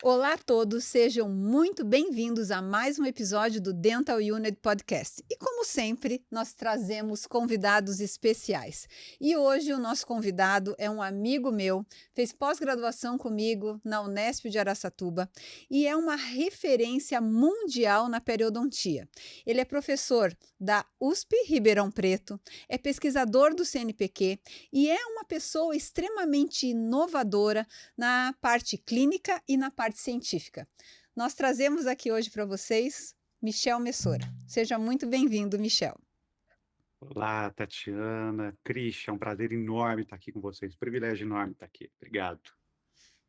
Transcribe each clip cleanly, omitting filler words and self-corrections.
Olá a todos, sejam muito bem-vindos a mais um episódio do Dental Unit Podcast. E como sempre, nós trazemos convidados especiais. E hoje o nosso convidado é um amigo meu, fez pós-graduação comigo na Unesp de Araçatuba e é uma referência mundial na periodontia. Ele é professor da USP Ribeirão Preto, é pesquisador do CNPq e é uma pessoa extremamente inovadora na parte clínica e na parte científica. Nós trazemos aqui hoje para vocês Michel Messora. Seja muito bem-vindo, Michel. Olá, Tatiana, Christian, é um prazer enorme estar aqui com vocês, privilégio enorme estar aqui, obrigado.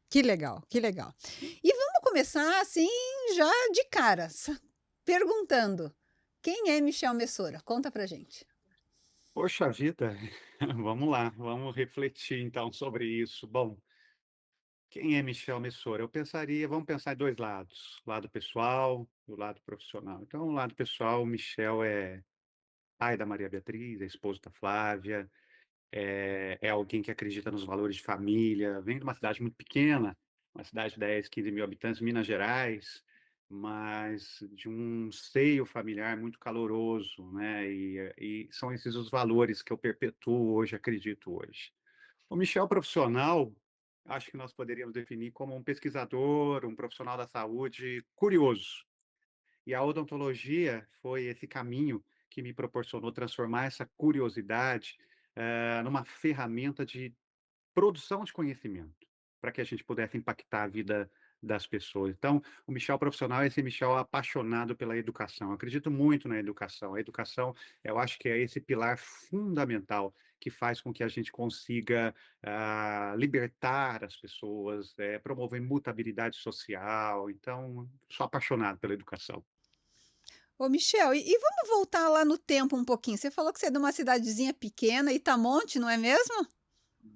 Que legal, que legal. E vamos começar assim, já de cara, perguntando: quem é Michel Messora? Conta pra gente. Poxa vida, vamos lá, vamos refletir então sobre isso. Bom, quem é Michel Messora? Vamos pensar em dois lados, o lado pessoal e o lado profissional. Então, o lado pessoal, o Michel é pai da Maria Beatriz, é esposo da Flávia, é alguém que acredita nos valores de família, vem de uma cidade muito pequena, uma cidade de 10, 15 mil habitantes, Minas Gerais, mas de um seio familiar muito caloroso, né? E são esses os valores que eu perpetuo hoje, acredito hoje. O Michel profissional, acho que nós poderíamos definir como um pesquisador, um profissional da saúde curioso. E a odontologia foi esse caminho que me proporcionou transformar essa curiosidade, numa ferramenta de produção de conhecimento, para que a gente pudesse impactar a vida das pessoas. Então, o Michel profissional é esse Michel apaixonado pela educação. Eu acredito muito na educação. A educação, eu acho que é esse pilar fundamental que faz com que a gente consiga, libertar as pessoas, promover mutabilidade social. Então, sou apaixonado pela educação. Ô, Michel, e vamos voltar lá no tempo um pouquinho. Você falou que você é de uma cidadezinha pequena, Itamonte, não é mesmo?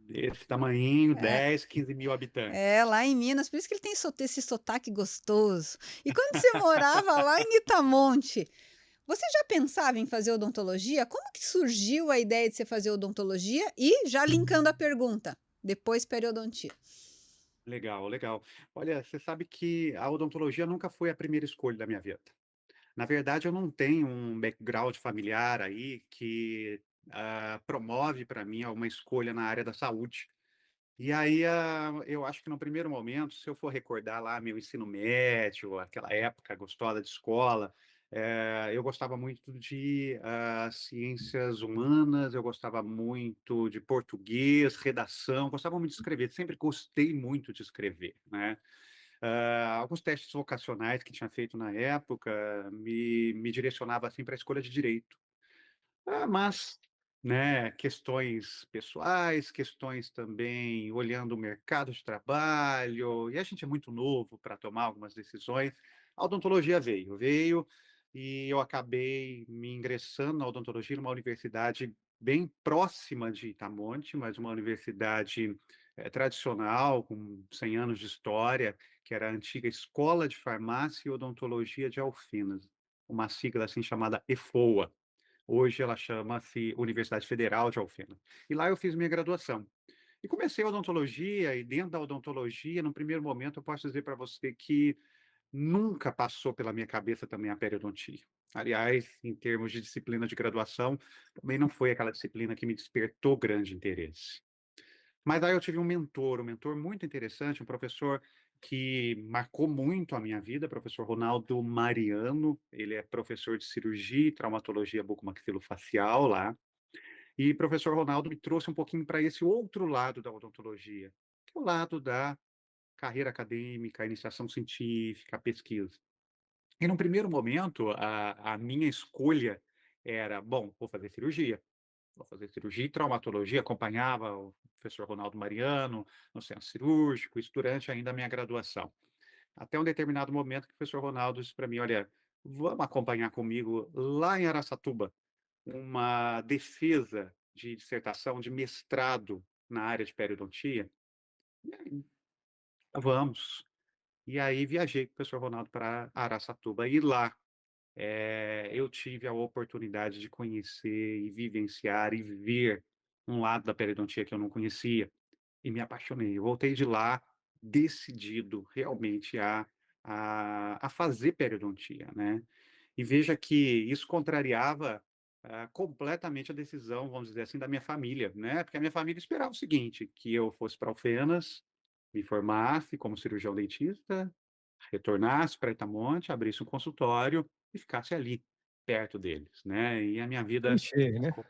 Desse tamanhinho, É, 10, 15 mil É, habitantes. lá em Minas, por isso que ele tem esse sotaque gostoso. E quando você morava lá em Itamonte, você já pensava em fazer odontologia? Como que surgiu a ideia de você fazer odontologia? E já linkando a pergunta, depois periodontia. Legal, legal. Olha, você sabe que a odontologia nunca foi a primeira escolha da minha vida. Na verdade, eu não tenho um background familiar aí que promove para mim uma escolha na área da saúde. E aí, eu acho que no primeiro momento, se eu for recordar lá meu ensino médio, aquela época gostosa de escola, eu gostava muito de ciências humanas, eu gostava muito de português, redação, gostava muito de escrever, sempre gostei muito de escrever, né? Alguns testes vocacionais que tinha feito na época me direcionava assim para a escolha de direito. Mas, né, questões pessoais, questões também olhando o mercado de trabalho, e a gente é muito novo para tomar algumas decisões. A odontologia veio e eu acabei me ingressando na odontologia numa universidade bem próxima de Itamonte, mas uma universidade, tradicional, com 100 anos de história, que era a antiga Escola de Farmácia e Odontologia de Alfenas, uma sigla assim chamada EFOA. Hoje ela chama-se Universidade Federal de Alfenas. E lá eu fiz minha graduação. E comecei a odontologia, e dentro da odontologia, no primeiro momento, eu posso dizer para você que nunca passou pela minha cabeça também a periodontia. Aliás, em termos de disciplina de graduação, também não foi aquela disciplina que me despertou grande interesse. Mas aí eu tive um mentor muito interessante, um professor que marcou muito a minha vida, professor Ronaldo Mariano. Ele é professor de cirurgia e traumatologia bucomaxilofacial lá. E professor Ronaldo me trouxe um pouquinho para esse outro lado da odontologia, que é o lado da carreira acadêmica, a iniciação científica, a pesquisa. E num primeiro momento, a minha escolha era: bom, vou fazer cirurgia e traumatologia, acompanhava o professor Ronaldo Mariano no centro cirúrgico, isso durante ainda a minha graduação. Até um determinado momento que o professor Ronaldo disse para mim: "Olha, vamos acompanhar comigo lá em Araçatuba uma defesa de dissertação de mestrado na área de periodontia?" E aí, vamos. E aí viajei com o professor Ronaldo para Araçatuba e lá, eu tive a oportunidade de conhecer e vivenciar e ver um lado da periodontia que eu não conhecia e me apaixonei. Eu voltei de lá decidido realmente a fazer periodontia, né. E veja que isso contrariava, completamente a decisão, vamos dizer assim, da minha família, né, porque a minha família esperava o seguinte, que eu fosse para Alfenas, me formasse como cirurgião dentista, retornasse para Itamonte, abrisse um consultório e ficasse ali, perto deles, né, e a minha vida Clichê, né? co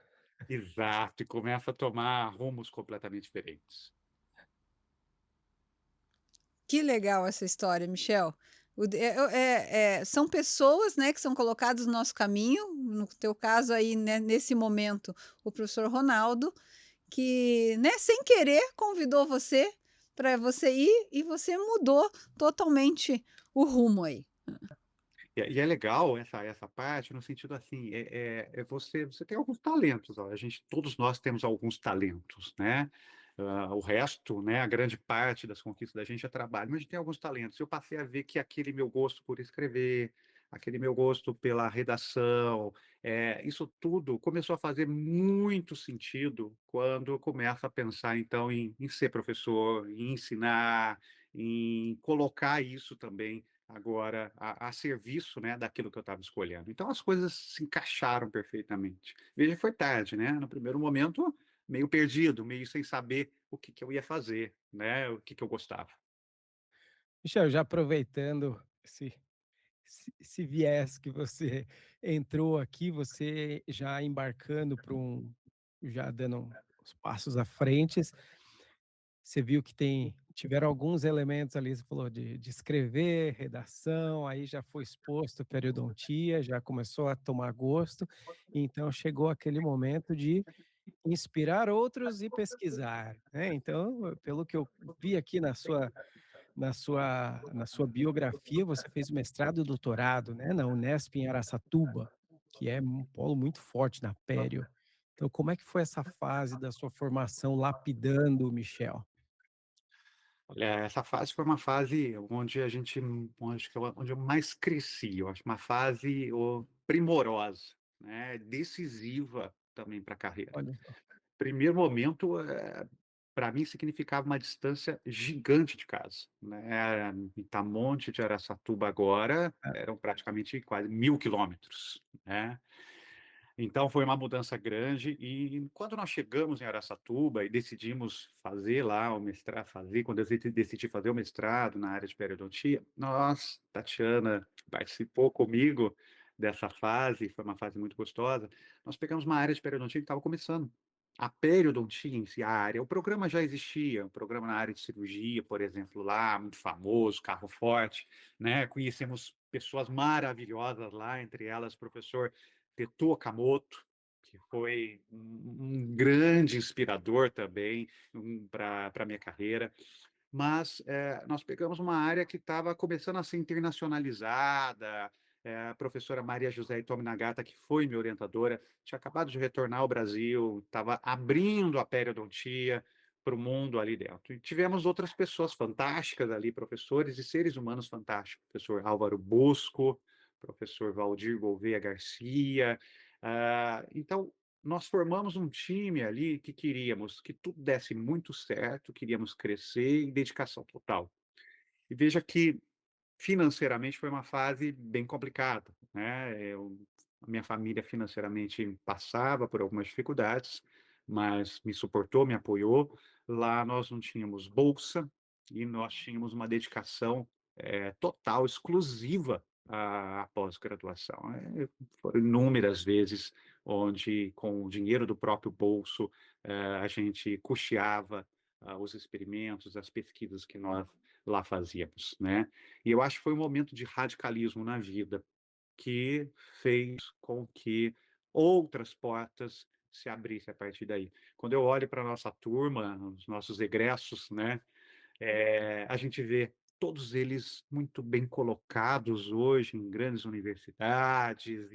exato, e começa a tomar rumos completamente diferentes. Que legal essa história, Michel. São pessoas, né, que são colocadas no nosso caminho, no teu caso aí, né, nesse momento, o professor Ronaldo, que, né, sem querer convidou você para você ir e você mudou totalmente o rumo aí. E é legal essa parte no sentido assim, você tem alguns talentos, ó, a gente todos nós temos alguns talentos, né, o resto, né, a grande parte das conquistas da gente é trabalho, mas a gente tem alguns talentos. Eu passei a ver que aquele meu gosto por escrever, aquele meu gosto pela redação, isso tudo começou a fazer muito sentido quando eu começo a pensar então em ser professor, em ensinar, em colocar isso também agora a serviço, né, daquilo que eu estava escolhendo. Então as coisas se encaixaram perfeitamente. Veja, foi tarde, né, no primeiro momento, meio perdido, meio sem saber o que que eu ia fazer, né, o que que eu gostava. Michel, já aproveitando esse viés que você entrou aqui, você já embarcando para já dando os passos à frente, você viu que tiveram alguns elementos ali, você falou de escrever, redação, aí já foi exposto periodontia, já começou a tomar gosto, então chegou aquele momento de inspirar outros e pesquisar, né. Então, pelo que eu vi aqui na sua biografia, você fez mestrado e doutorado, né, na Unesp em Araçatuba, que é um polo muito forte na pério. Então como é que foi essa fase da sua formação lapidando o Michel? Olha, essa fase foi uma fase onde a gente onde que eu onde eu mais cresci, eu acho uma fase, primorosa, né, decisiva também para a carreira. Olha só. Primeiro momento, pra mim significava uma distância gigante de casa, né, Itamonte de Araçatuba agora Ah, eram praticamente quase 1000 quilômetros, né. Então foi uma mudança grande e quando nós chegamos em Araçatuba e decidimos fazer lá o mestrado fazer quando eu decidi fazer o mestrado na área de periodontia, nossa, Tatiana participou comigo dessa fase, foi uma fase muito gostosa. Nós pegamos uma área de periodontia que estava começando. A periodontia em si, a área, o programa já existia, o programa na área de cirurgia, por exemplo, lá, muito famoso, carro forte, né, conhecemos pessoas maravilhosas lá, entre elas o professor Tetsuo Okamoto, que foi um grande inspirador também, pra minha carreira. Mas, nós pegamos uma área que estava começando a ser internacionalizada, a professora Maria José Itomi Nagata, que foi minha orientadora, tinha acabado de retornar ao Brasil, estava abrindo a periodontia para o mundo ali dentro. E tivemos outras pessoas fantásticas ali, professores e seres humanos fantásticos, professor Álvaro Bosco, professor Valdir Gouveia Garcia. Então, nós formamos um time ali que queríamos que tudo desse muito certo, queríamos crescer e dedicação total. E veja que financeiramente foi uma fase bem complicada, né, a minha família financeiramente passava por algumas dificuldades, mas me suportou, me apoiou. Lá nós não tínhamos bolsa e nós tínhamos uma dedicação, total, exclusiva à pós-graduação. Foram inúmeras vezes onde, com o dinheiro do próprio bolso, a gente custeava, os experimentos, as pesquisas que nós lá fazíamos, né. E eu acho que foi um momento de radicalismo na vida, que fez com que outras portas se abrissem a partir daí. Quando eu olho para a nossa turma, os nossos egressos, né, a gente vê todos eles muito bem colocados hoje em grandes universidades,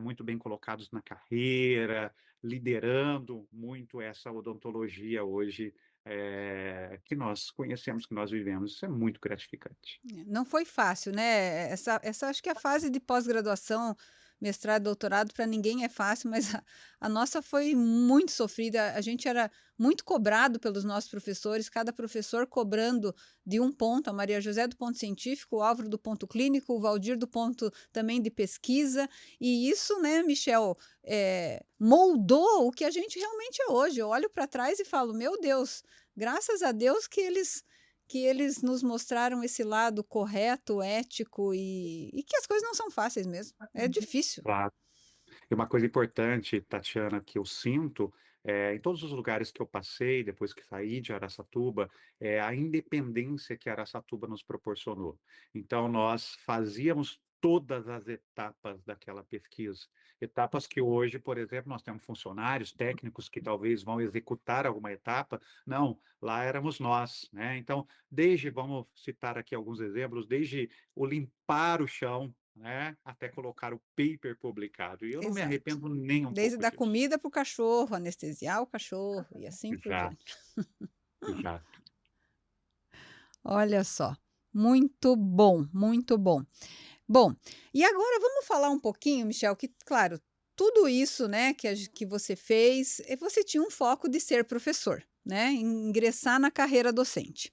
muito bem colocados na carreira, liderando muito essa odontologia hoje, que nós conhecemos, que nós vivemos. Isso é muito gratificante. Não foi fácil, né, essa acho que é a fase de pós-graduação, mestrado, doutorado, para ninguém é fácil, mas a nossa foi muito sofrida. A gente era muito cobrado pelos nossos professores, cada professor cobrando de um ponto, a Maria José do ponto científico, o Álvaro do ponto clínico, o Valdir do ponto também de pesquisa, e isso, né, Michel, moldou o que a gente realmente é hoje. Eu olho para trás e falo, meu Deus, graças a Deus que eles nos mostraram esse lado correto, ético e que as coisas não são fáceis mesmo. É difícil. Claro. E uma coisa importante, Tatiana, que eu sinto, em todos os lugares que eu passei, depois que saí de Araçatuba, é a independência que Araçatuba nos proporcionou. Então, nós fazíamos todas as etapas daquela pesquisa. Etapas que hoje, por exemplo, nós temos funcionários técnicos que talvez vão executar alguma etapa. Não, lá éramos nós, né? Então, vamos citar aqui alguns exemplos, desde o limpar o chão, né, até colocar o paper publicado. E eu não me Exato. arrependo nem um Desde pouco dar disso. comida para o cachorro, anestesiar o cachorro e assim por diante. Exato, exato. Olha só, muito bom, muito bom. Bom, e agora vamos falar um pouquinho, Michel, que claro, tudo isso, né, que você fez, você tinha um foco de ser professor, né, ingressar na carreira docente.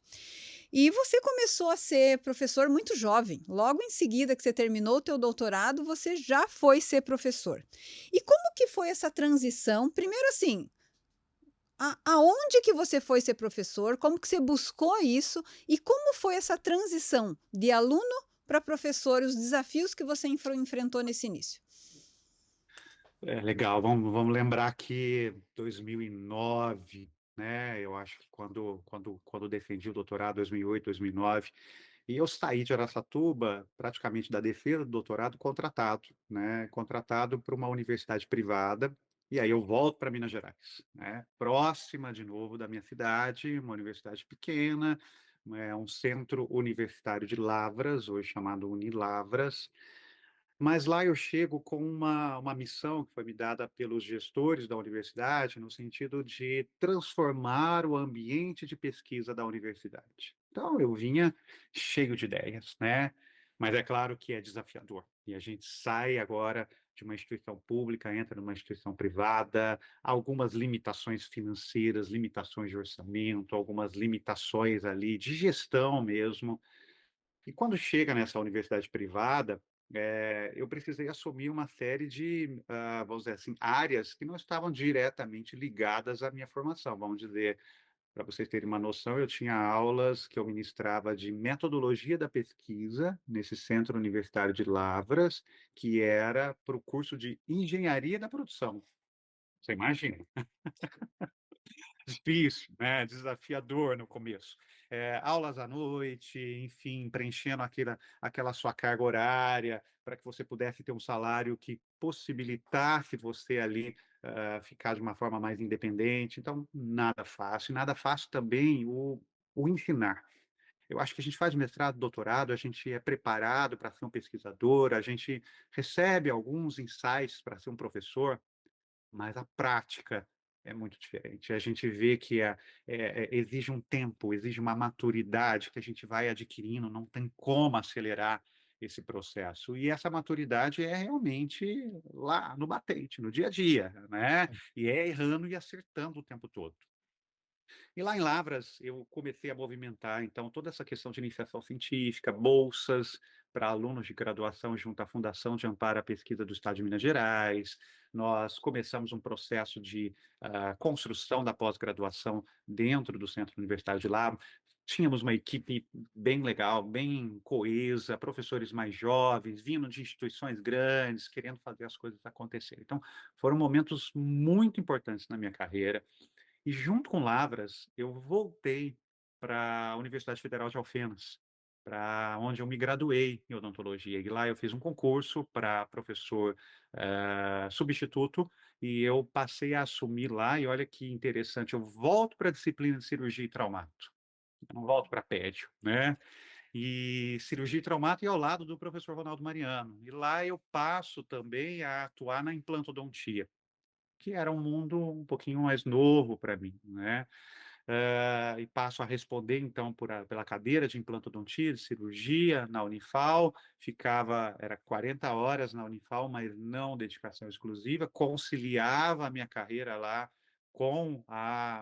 E você começou a ser professor muito jovem. Logo em seguida que você terminou o teu doutorado, você já foi ser professor. E como que foi essa transição? Primeiro assim, aonde que você foi ser professor? Como que você buscou isso? E como foi essa transição de aluno para professor, os desafios que você enfrentou nesse início? É legal, vamos lembrar que 2009, né? Eu acho que quando defendi o doutorado, 2008, 2009, e eu saí de Araçatuba, praticamente da defesa do doutorado, contratado, né? Contratado para uma universidade privada. E aí eu volto para Minas Gerais, né? Próxima de novo da minha cidade, uma universidade pequena, um centro universitário de Lavras, hoje chamado Unilavras. Mas lá eu chego com uma missão que foi me dada pelos gestores da universidade, no sentido de transformar o ambiente de pesquisa da universidade. Então, eu vinha cheio de ideias, né? Mas é claro que é desafiador. E a gente sai agora de uma instituição pública, entra numa instituição privada, algumas limitações financeiras, limitações de orçamento, algumas limitações ali de gestão mesmo. E quando chega nessa universidade privada, eu precisei assumir uma série de, vamos dizer assim, áreas que não estavam diretamente ligadas à minha formação. Vamos dizer, para vocês terem uma noção, eu tinha aulas que eu ministrava de metodologia da pesquisa nesse centro universitário de Lavras, que era para o curso de engenharia da produção. Você imagina? Difícil, né, desafiador no começo. Aulas à noite, enfim, preenchendo aquela sua carga horária, para que você pudesse ter um salário que possibilitasse você ali, ficar de uma forma mais independente. Então, nada fácil também o ensinar. Eu acho que a gente faz mestrado, doutorado, a gente é preparado para ser um pesquisador, a gente recebe alguns insights para ser um professor, mas a prática é muito diferente. A gente vê que exige um tempo, exige uma maturidade que a gente vai adquirindo, não tem como acelerar esse processo. E essa maturidade é realmente lá no batente, no dia a dia, né? E é errando e acertando o tempo todo. E lá em Lavras, eu comecei a movimentar, então, toda essa questão de iniciação científica, bolsas para alunos de graduação junto à Fundação de Amparo à Pesquisa do Estado de Minas Gerais. Nós começamos um processo de construção da pós-graduação dentro do Centro Universitário de Lavras. Tínhamos uma equipe bem legal, bem coesa, professores mais jovens, vindo de instituições grandes, querendo fazer as coisas acontecerem. Então, foram momentos muito importantes na minha carreira. E junto com Lavras, eu voltei para a Universidade Federal de Alfenas, para onde eu me graduei em odontologia. E lá eu fiz um concurso para professor substituto e eu passei a assumir lá. E olha que interessante, eu volto para a disciplina de cirurgia e traumato, eu não volto para pédio, né? E cirurgia e traumato e ao lado do professor Ronaldo Mariano. E lá eu passo também a atuar na implantodontia, que era um mundo um pouquinho mais novo para mim, né? e passo a responder, então, pela cadeira de implantodontia, de cirurgia na Unifal. Era 40 horas na Unifal, mas não dedicação exclusiva. Conciliava a minha carreira lá com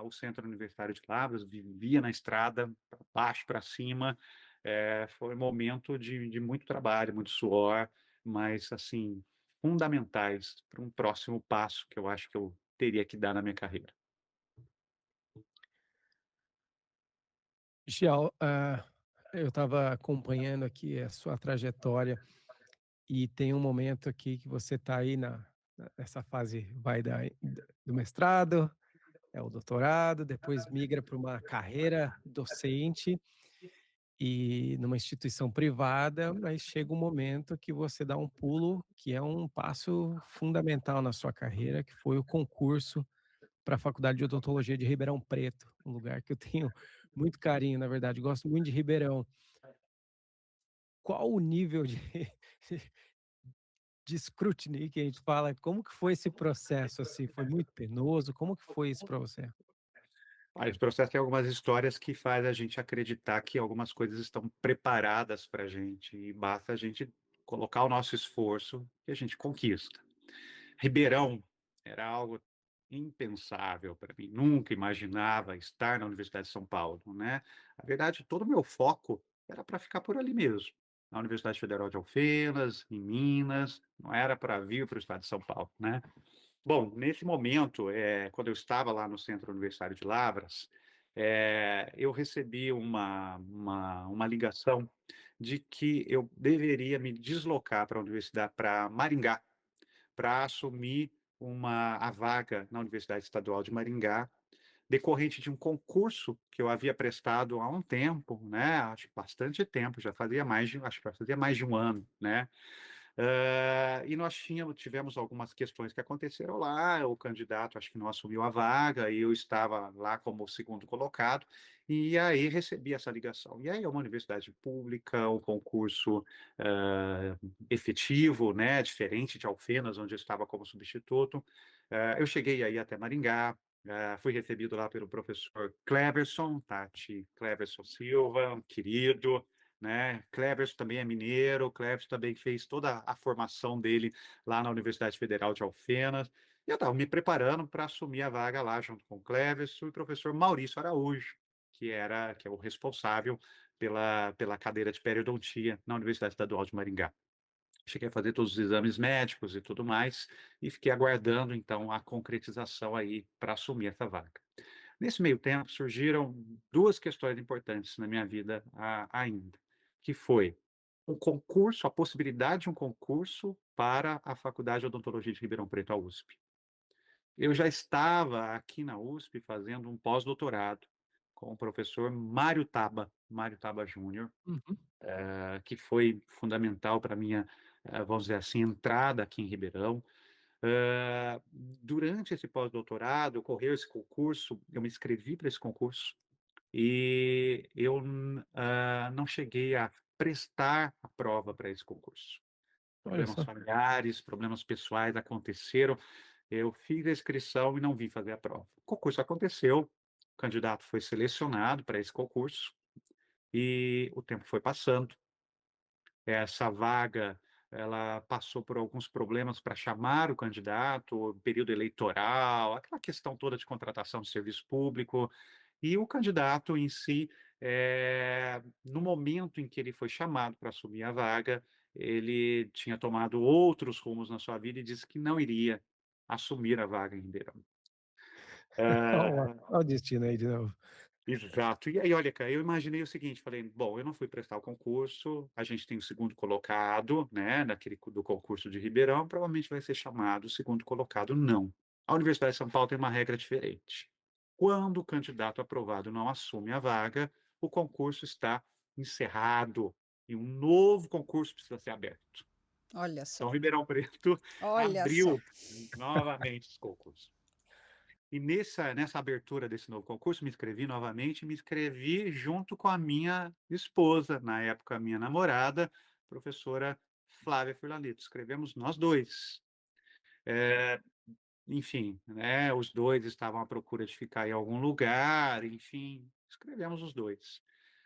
o Centro Universitário de Lavras, vivia na estrada, para baixo, para cima. Foi um momento de muito trabalho, muito suor, mas, assim, fundamentais para um próximo passo que eu acho que eu teria que dar na minha carreira. Michel, eu estava acompanhando aqui a sua trajetória e tem um momento aqui que você está aí nessa fase, vai do mestrado, é o doutorado, depois migra para uma carreira docente e numa instituição privada, mas chega um momento que você dá um pulo, que é um passo fundamental na sua carreira, que foi o concurso para a Faculdade de Odontologia de Ribeirão Preto, um lugar que eu tenho muito carinho, na verdade, gosto muito de Ribeirão. Qual o nível de de scrutiny que a gente fala, como que foi esse processo, assim, foi muito penoso, como que foi isso para você? Esse processo tem algumas histórias que faz a gente acreditar que algumas coisas estão preparadas para a gente e basta a gente colocar o nosso esforço e a gente conquista. Ribeirão era algo impensável para mim, nunca imaginava estar na Universidade de São Paulo, né. Na verdade, todo o meu foco era para ficar por ali mesmo, na Universidade Federal de Alfenas, em Minas, não era para vir para o estado de São Paulo, né. Bom, nesse momento, quando eu estava lá no Centro Universitário de Lavras, eu recebi uma ligação de que eu deveria me deslocar para a universidade, para Maringá, para assumir a vaga na Universidade Estadual de Maringá, decorrente de um concurso que eu havia prestado há um tempo, né, acho que bastante tempo, acho que já fazia mais de um ano, né. E nós tivemos algumas questões que aconteceram lá, o candidato acho que não assumiu a vaga, e eu estava lá como segundo colocado, e aí recebi essa ligação. E aí é uma universidade pública, um concurso, hã, efetivo, né, diferente de Alfenas, onde eu estava como substituto. Eu cheguei aí até Maringá, fui recebido lá pelo professor Cleverson, Tati Cleverson Silva, um querido, né. Cleverson também é mineiro, Cleverson também fez toda a formação dele lá na Universidade Federal de Alfenas, e eu estava me preparando para assumir a vaga lá junto com o Cleverson e o professor Maurício Araújo, que é o responsável pela cadeira de periodontia na Universidade Estadual de Maringá. Cheguei a fazer todos os exames médicos e tudo mais, e fiquei aguardando então a concretização aí para assumir essa vaga. Nesse meio tempo surgiram 2 questões importantes na minha vida ainda, que foi a possibilidade de um concurso para a Faculdade de Odontologia de Ribeirão Preto, a USP. Eu já estava aqui na USP fazendo um pós-doutorado com o professor Mário Taba Júnior, Uhum. que foi fundamental para a minha, vamos dizer assim, entrada aqui em Ribeirão. Durante esse pós-doutorado, ocorreu esse concurso, eu me inscrevi para esse concurso e eu não cheguei a prestar a prova para esse concurso. Olha Problemas só. familiares, problemas pessoais aconteceram, eu fiz a inscrição e não vim fazer a prova. O concurso aconteceu, o candidato foi selecionado para esse concurso e o tempo foi passando. Essa vaga, ela passou por alguns problemas para chamar o candidato, período eleitoral, aquela questão toda de contratação de serviço público, e o candidato em si, no momento em que ele foi chamado para assumir a vaga, ele tinha tomado outros rumos na sua vida e disse que não iria assumir a vaga em Ribeirão. Olha o destino aí de novo. Exato. E aí, olha, cara, eu imaginei o seguinte, falei: "Bom, eu não fui prestar o concurso, a gente tem o segundo colocado, né, do concurso de Ribeirão, provavelmente vai ser chamado o segundo colocado". Não. A Universidade de São Paulo tem uma regra diferente. Quando o candidato aprovado não assume a vaga, o concurso está encerrado e um novo concurso precisa ser aberto. Olha Então só, Ribeirão Preto olha só. abriu novamente os concursos. E nessa abertura desse novo concurso, me inscrevi novamente, me inscrevi junto com a minha esposa, na época a minha namorada, professora Flávia Furlanito, escrevemos nós 2. enfim, né, os 2 estavam à procura de ficar em algum lugar, enfim, escrevemos os 2.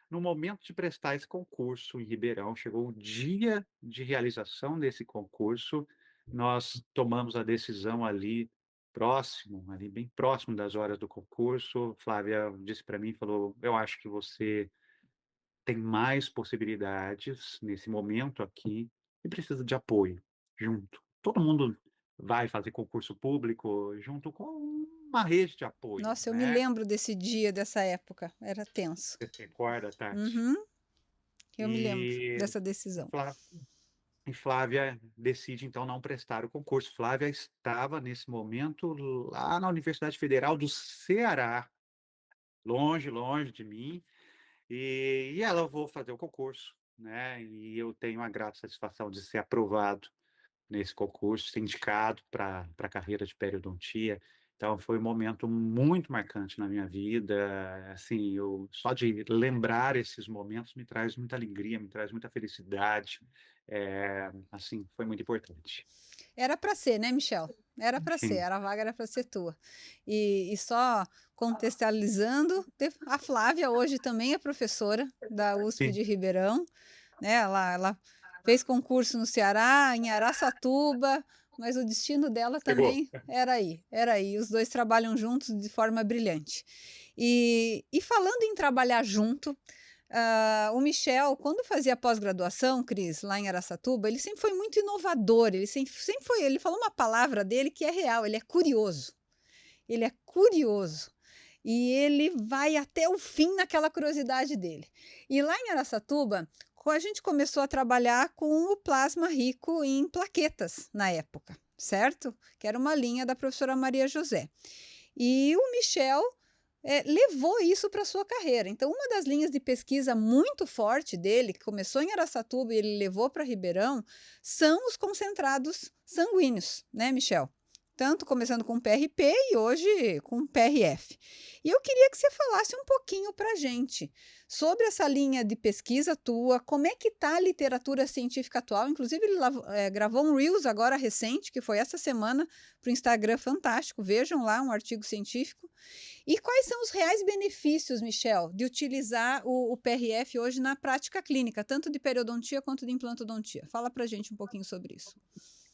No momento de prestar esse concurso em Ribeirão, chegou o dia de realização desse concurso, nós tomamos a decisão ali próximo, ali bem próximo das horas do concurso. Flávia disse para mim, falou: "Eu acho que você tem mais possibilidades nesse momento aqui e precisa de apoio, junto. Todo mundo vai fazer concurso público junto com uma rede de apoio, Nossa, eu me né". lembro desse dia, dessa época, era tenso. Você se recorda, Tati? Uhum, eu me lembro E dessa decisão. Flá e Flávia decide então não prestar o concurso. Flávia estava nesse momento lá na Universidade Federal do Ceará, longe, longe de mim, e ela: "Eu vou fazer o concurso", né, e eu tenho a grata satisfação de ser aprovado nesse concurso, ser indicado para a carreira de periodontia. Então foi um momento muito marcante na minha vida, assim, eu só de lembrar esses momentos me traz muita alegria, me traz muita felicidade, assim, foi muito importante. Era para ser, né, Michel? Era para ser, Sim, a vaga era para ser tua. E só contextualizando, a Flávia hoje também é professora da USP sim, de Ribeirão, né, ela fez concurso no Ceará, em Araçatuba, mas o destino dela chegou. também era aí, os 2 trabalham juntos de forma brilhante. E falando em trabalhar junto, o Michel, quando fazia pós-graduação, Cris, lá em Araçatuba, ele sempre foi muito inovador, ele sempre foi, ele falou uma palavra dele que é real, ele é curioso. Ele é curioso. E ele vai até o fim naquela curiosidade dele. E lá em Araçatuba, a gente começou a trabalhar com o plasma rico em plaquetas na época, certo? Que era uma linha da professora Maria José. E o Michel levou isso para a sua carreira. Então, uma das linhas de pesquisa muito forte dele, que começou em Araçatuba e ele levou para Ribeirão, são os concentrados sanguíneos, né, Michel? Tanto começando com PRP e hoje com PRF. E eu queria que você falasse um pouquinho para a gente sobre essa linha de pesquisa tua, como é que está a literatura científica atual. Inclusive, ele gravou um Reels agora recente, que foi essa semana, para o Instagram, fantástico. Vejam lá um artigo científico. E quais são os reais benefícios, Michel, de utilizar o PRF hoje na prática clínica, tanto de periodontia quanto de implantodontia? Fala para a gente um pouquinho sobre isso.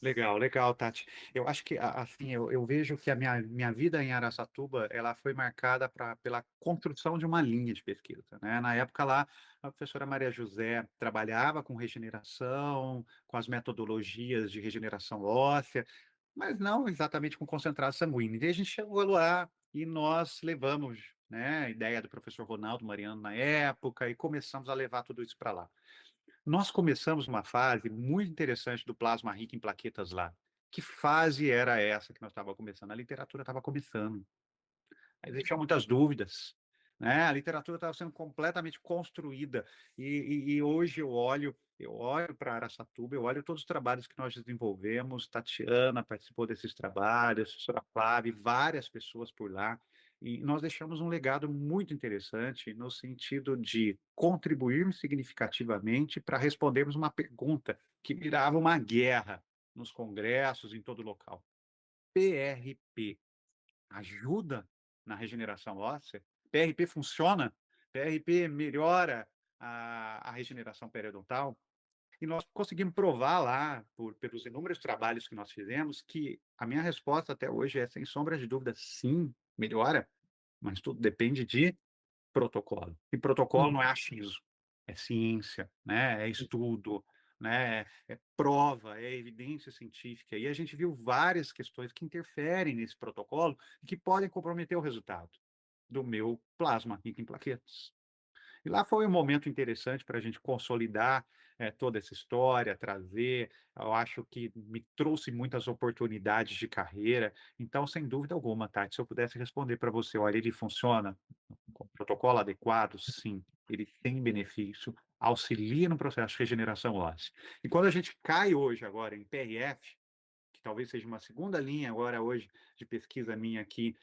Legal, legal, Tati. Eu acho que, assim, eu vejo que a minha vida em Araçatuba, ela foi marcada pela construção de uma linha de pesquisa, né. Na época lá, a professora Maria José trabalhava com regeneração, com as metodologias de regeneração óssea, mas não exatamente com concentrado sanguíneo. E daí a gente chegou lá e nós levamos, né, a ideia do professor Ronaldo Mariano na época e começamos a levar tudo isso para lá. Nós começamos uma fase muito interessante do plasma rico em plaquetas lá. Que fase era essa que nós estava começando? A literatura estava começando. Existiam muitas dúvidas, né, a literatura estava sendo completamente construída, e hoje eu olho para Araçatuba, eu olho todos os trabalhos que nós desenvolvemos, Tatiana participou desses trabalhos, a professora Flávia, várias pessoas por lá, e nós deixamos um legado muito interessante no sentido de contribuirmos significativamente para respondermos uma pergunta que virava uma guerra nos congressos, em todo local. PRP ajuda na regeneração óssea? PRP funciona? PRP melhora a regeneração periodontal? E nós conseguimos provar lá, pelos inúmeros trabalhos que nós fizemos, que a minha resposta até hoje é, sem sombra de dúvida, sim, melhora, mas tudo depende de protocolo. E protocolo Hum, não é achismo, é ciência, né, é estudo, né, é prova, é evidência científica. E a gente viu várias questões que interferem nesse protocolo e que podem comprometer o resultado do meu plasma rico em plaquetas. E lá foi um momento interessante para a gente consolidar, toda essa história, trazer, eu acho que me trouxe muitas oportunidades de carreira, então sem dúvida alguma, Tati, se eu pudesse responder para você: "Olha, ele funciona com o protocolo adequado?", sim, ele tem benefício, auxilia no processo de regeneração óssea. E quando a gente cai hoje agora em PRF, que talvez seja uma segunda linha agora hoje de pesquisa minha aqui,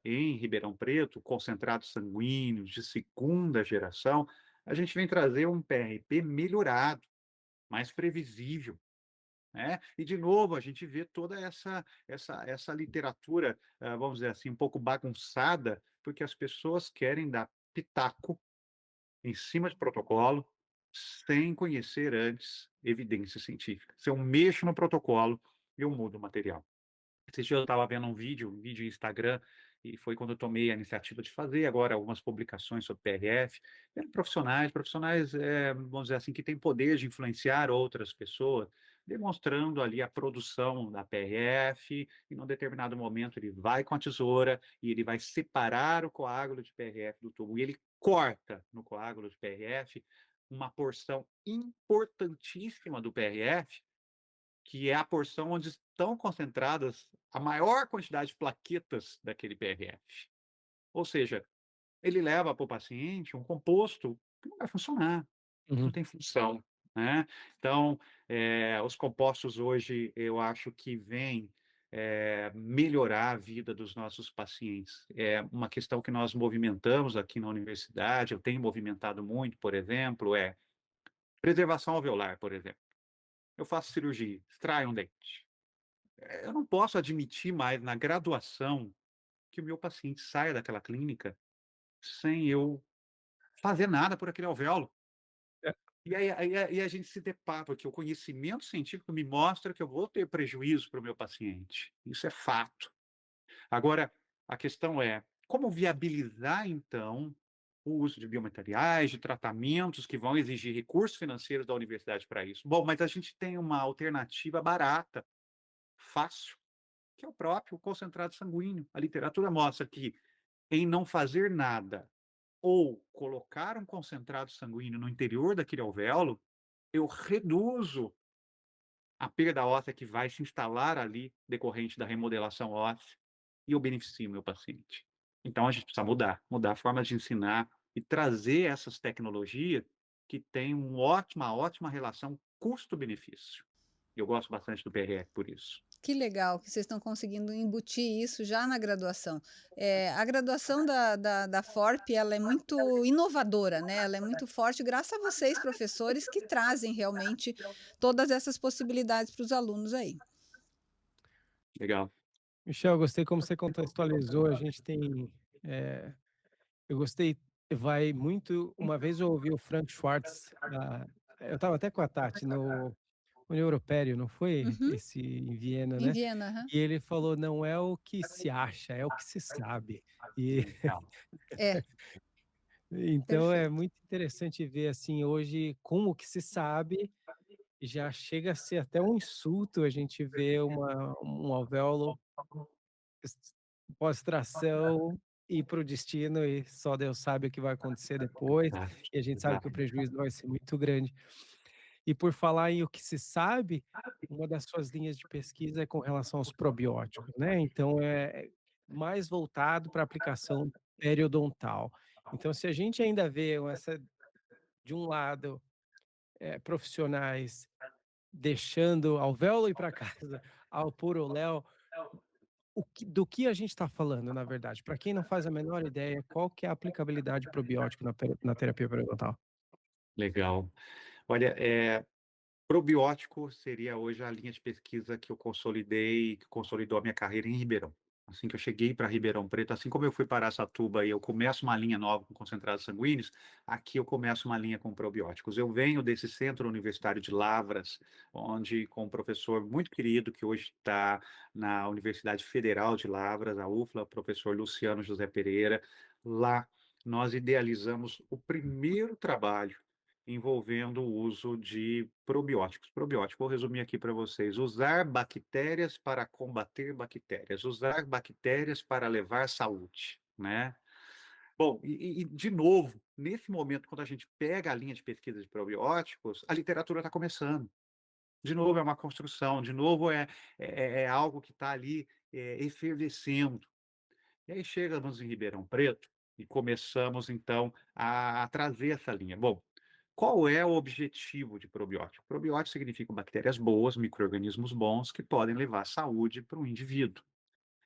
em Ribeirão Preto, concentrados sanguíneos de segunda geração, a gente vem trazer um PRP melhorado, mais previsível, né? E, de novo, a gente vê toda essa literatura, vamos dizer assim, um pouco bagunçada, porque as pessoas querem dar pitaco em cima de protocolo, sem conhecer antes evidência científica. Se eu mexo no protocolo, eu mudo o material. Esse dia eu estava vendo um vídeo no Instagram, e foi quando eu tomei a iniciativa de fazer agora algumas publicações sobre PRF, vendo profissionais, vamos dizer assim, que têm poder de influenciar outras pessoas, demonstrando ali a produção da PRF, e num determinado momento ele vai com a tesoura e ele vai separar o coágulo de PRF do tubo, e ele corta no coágulo de PRF uma porção importantíssima do PRF, que é a porção onde estão concentradas a maior quantidade de plaquetas daquele PRF. Ou seja, ele leva para o paciente um composto que não vai funcionar, que não Uhum, tem função, né. Então, os compostos hoje eu acho que vêm, melhorar a vida dos nossos pacientes. É uma questão que nós movimentamos aqui na universidade, eu tenho movimentado muito, por exemplo, é preservação alveolar, por exemplo. Eu faço cirurgia, extraio um dente. Eu não posso admitir mais na graduação que o meu paciente saia daquela clínica sem eu fazer nada por aquele alvéolo. é, E aí a gente se depara, porque o conhecimento científico me mostra que eu vou ter prejuízo para o meu paciente. Isso é fato. Agora, a questão é, como viabilizar, então, o uso de biomateriais, de tratamentos que vão exigir recursos financeiros da universidade para isso? Bom, mas a gente tem uma alternativa barata, fácil, que é o próprio concentrado sanguíneo. A literatura mostra que, em não fazer nada ou colocar um concentrado sanguíneo no interior daquele alvéolo, eu reduzo a perda óssea que vai se instalar ali decorrente da remodelação óssea, e eu beneficio o meu paciente. Então a gente precisa mudar a forma de ensinar e trazer essas tecnologias que têm uma ótima relação custo-benefício. Eu gosto bastante do PRF por isso. Que legal que vocês estão conseguindo embutir isso já na graduação. A graduação da FORP, ela é muito inovadora, né, ela é muito forte graças a vocês, professores, que trazem realmente todas essas possibilidades para os alunos aí. Legal. Michel, eu gostei como você contextualizou. A gente tem, eh, eu gostei, vai muito. Uma vez eu ouvi o Frank Schwartz, eu estava até com a Tati no União Europeia, não foi? Uhum, Esse em Viena, em né? Viena, aham. E ele falou: não é o que se acha, é o que se sabe. E Legal. É, então é perfeito. muito interessante ver assim hoje como que se sabe. Já chega a ser até um insulto a gente ver um alvéolo s pós-extração ir para o destino e só Deus sabe o que vai acontecer depois, Exato, e a gente sabe que o exato. prejuízo vai ser muito grande. E por falar em o que se sabe, uma das suas linhas de pesquisa é com relação aos probióticos, né, então é mais voltado para aplicação periodontal. Então se a gente ainda vê essa de um lado, profissionais deixando alvéolo ir para casa, ao puro léu, do que a gente está falando, na verdade? Para quem não faz a menor ideia, qual que é a aplicabilidade probiótico na terapia periodontal? Legal. Olha, probiótico seria hoje a linha de pesquisa que eu consolidei, que consolidou a minha carreira em Ribeirão. Assim que eu cheguei para Ribeirão Preto, assim como eu fui para Araçatuba e eu começo uma linha nova com concentrados sanguíneos, aqui eu começo uma linha com probióticos. Eu venho desse centro universitário de Lavras, onde com um professor muito querido que hoje está na Universidade Federal de Lavras, a UFLA, o professor Luciano José Pereira. Lá nós idealizamos o primeiro trabalho envolvendo o uso de probióticos. Probiótico, vou resumir aqui para vocês: usar bactérias para combater bactérias, usar bactérias para levar saúde, né. Bom, de novo, nesse momento, quando a gente pega a linha de pesquisa de probióticos, a literatura está começando. De novo é uma construção, de novo é algo que está ali, efervescendo. E aí chegamos em Ribeirão Preto e começamos então a trazer essa linha. Bom, qual é o objetivo de probiótico? Probiótico significa bactérias boas, micro-organismos bons que podem levar saúde para o indivíduo.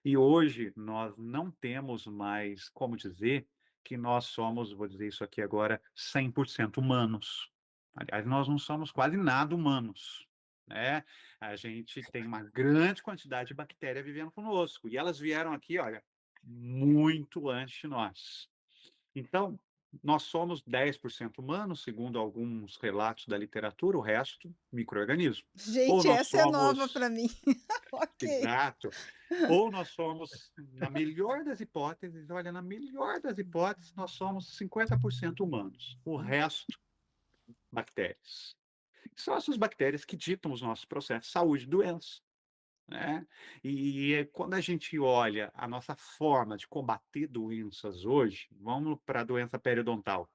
E hoje nós não temos mais como dizer que nós somos, vou dizer isso aqui agora, 100% humanos. Aliás, nós não somos quase nada humanos. né? A gente tem uma grande quantidade de bactéria vivendo conosco, e elas vieram aqui, olha, muito antes de nós. Então, nós somos 10% humanos, segundo alguns relatos da literatura, o resto micro-organismo. Ou Gente, nós essa é nova para somos mim. Ok. exato, ou nós somos, na melhor das hipóteses, olha, na melhor das hipóteses, nós somos 50% humanos, o resto bactérias. São essas bactérias que ditam os nossos processos de saúde e doença, né? Quando a gente olha a nossa forma de combater doenças hoje, vamos para a doença periodontal,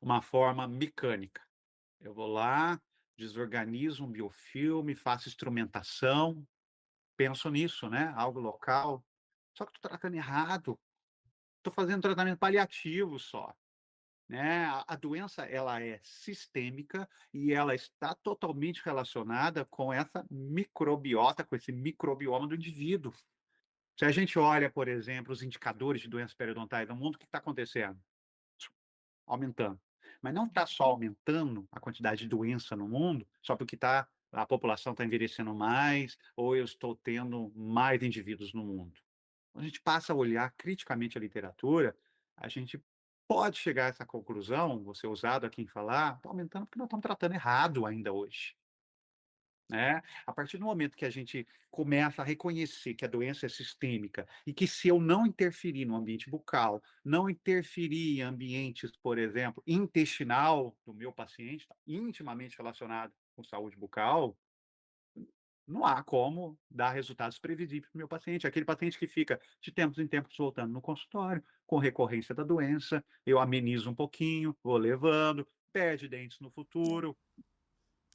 uma forma mecânica. Eu vou lá, desorganizo um biofilme, faço instrumentação, penso nisso, né? Algo local. Só que estou tratando errado. Estou fazendo tratamento paliativo só, né? A doença ela é sistêmica e ela está totalmente relacionada com essa microbiota, com esse microbioma do indivíduo. Se a gente olha, por exemplo, os indicadores de doenças periodontais no mundo, o que está acontecendo? Aumentando. Mas não está só aumentando a quantidade de doença no mundo, só porque a população está envelhecendo mais, ou eu estou tendo mais indivíduos no mundo. Quando a gente passa a olhar criticamente a literatura, a gente pode chegar a essa conclusão, vou ser ousado aqui em falar, está aumentando porque nós estamos tratando errado ainda hoje, né? A partir do momento que a gente começa a reconhecer que a doença é sistêmica e que se eu não interferir no ambiente bucal, não interferir em ambientes, por exemplo, intestinal do meu paciente, tá intimamente relacionado com saúde bucal, não há como dar resultados previsíveis para o meu paciente. Aquele paciente que fica de tempos em tempos voltando no consultório, com recorrência da doença, eu amenizo um pouquinho, vou levando, perde dentes no futuro.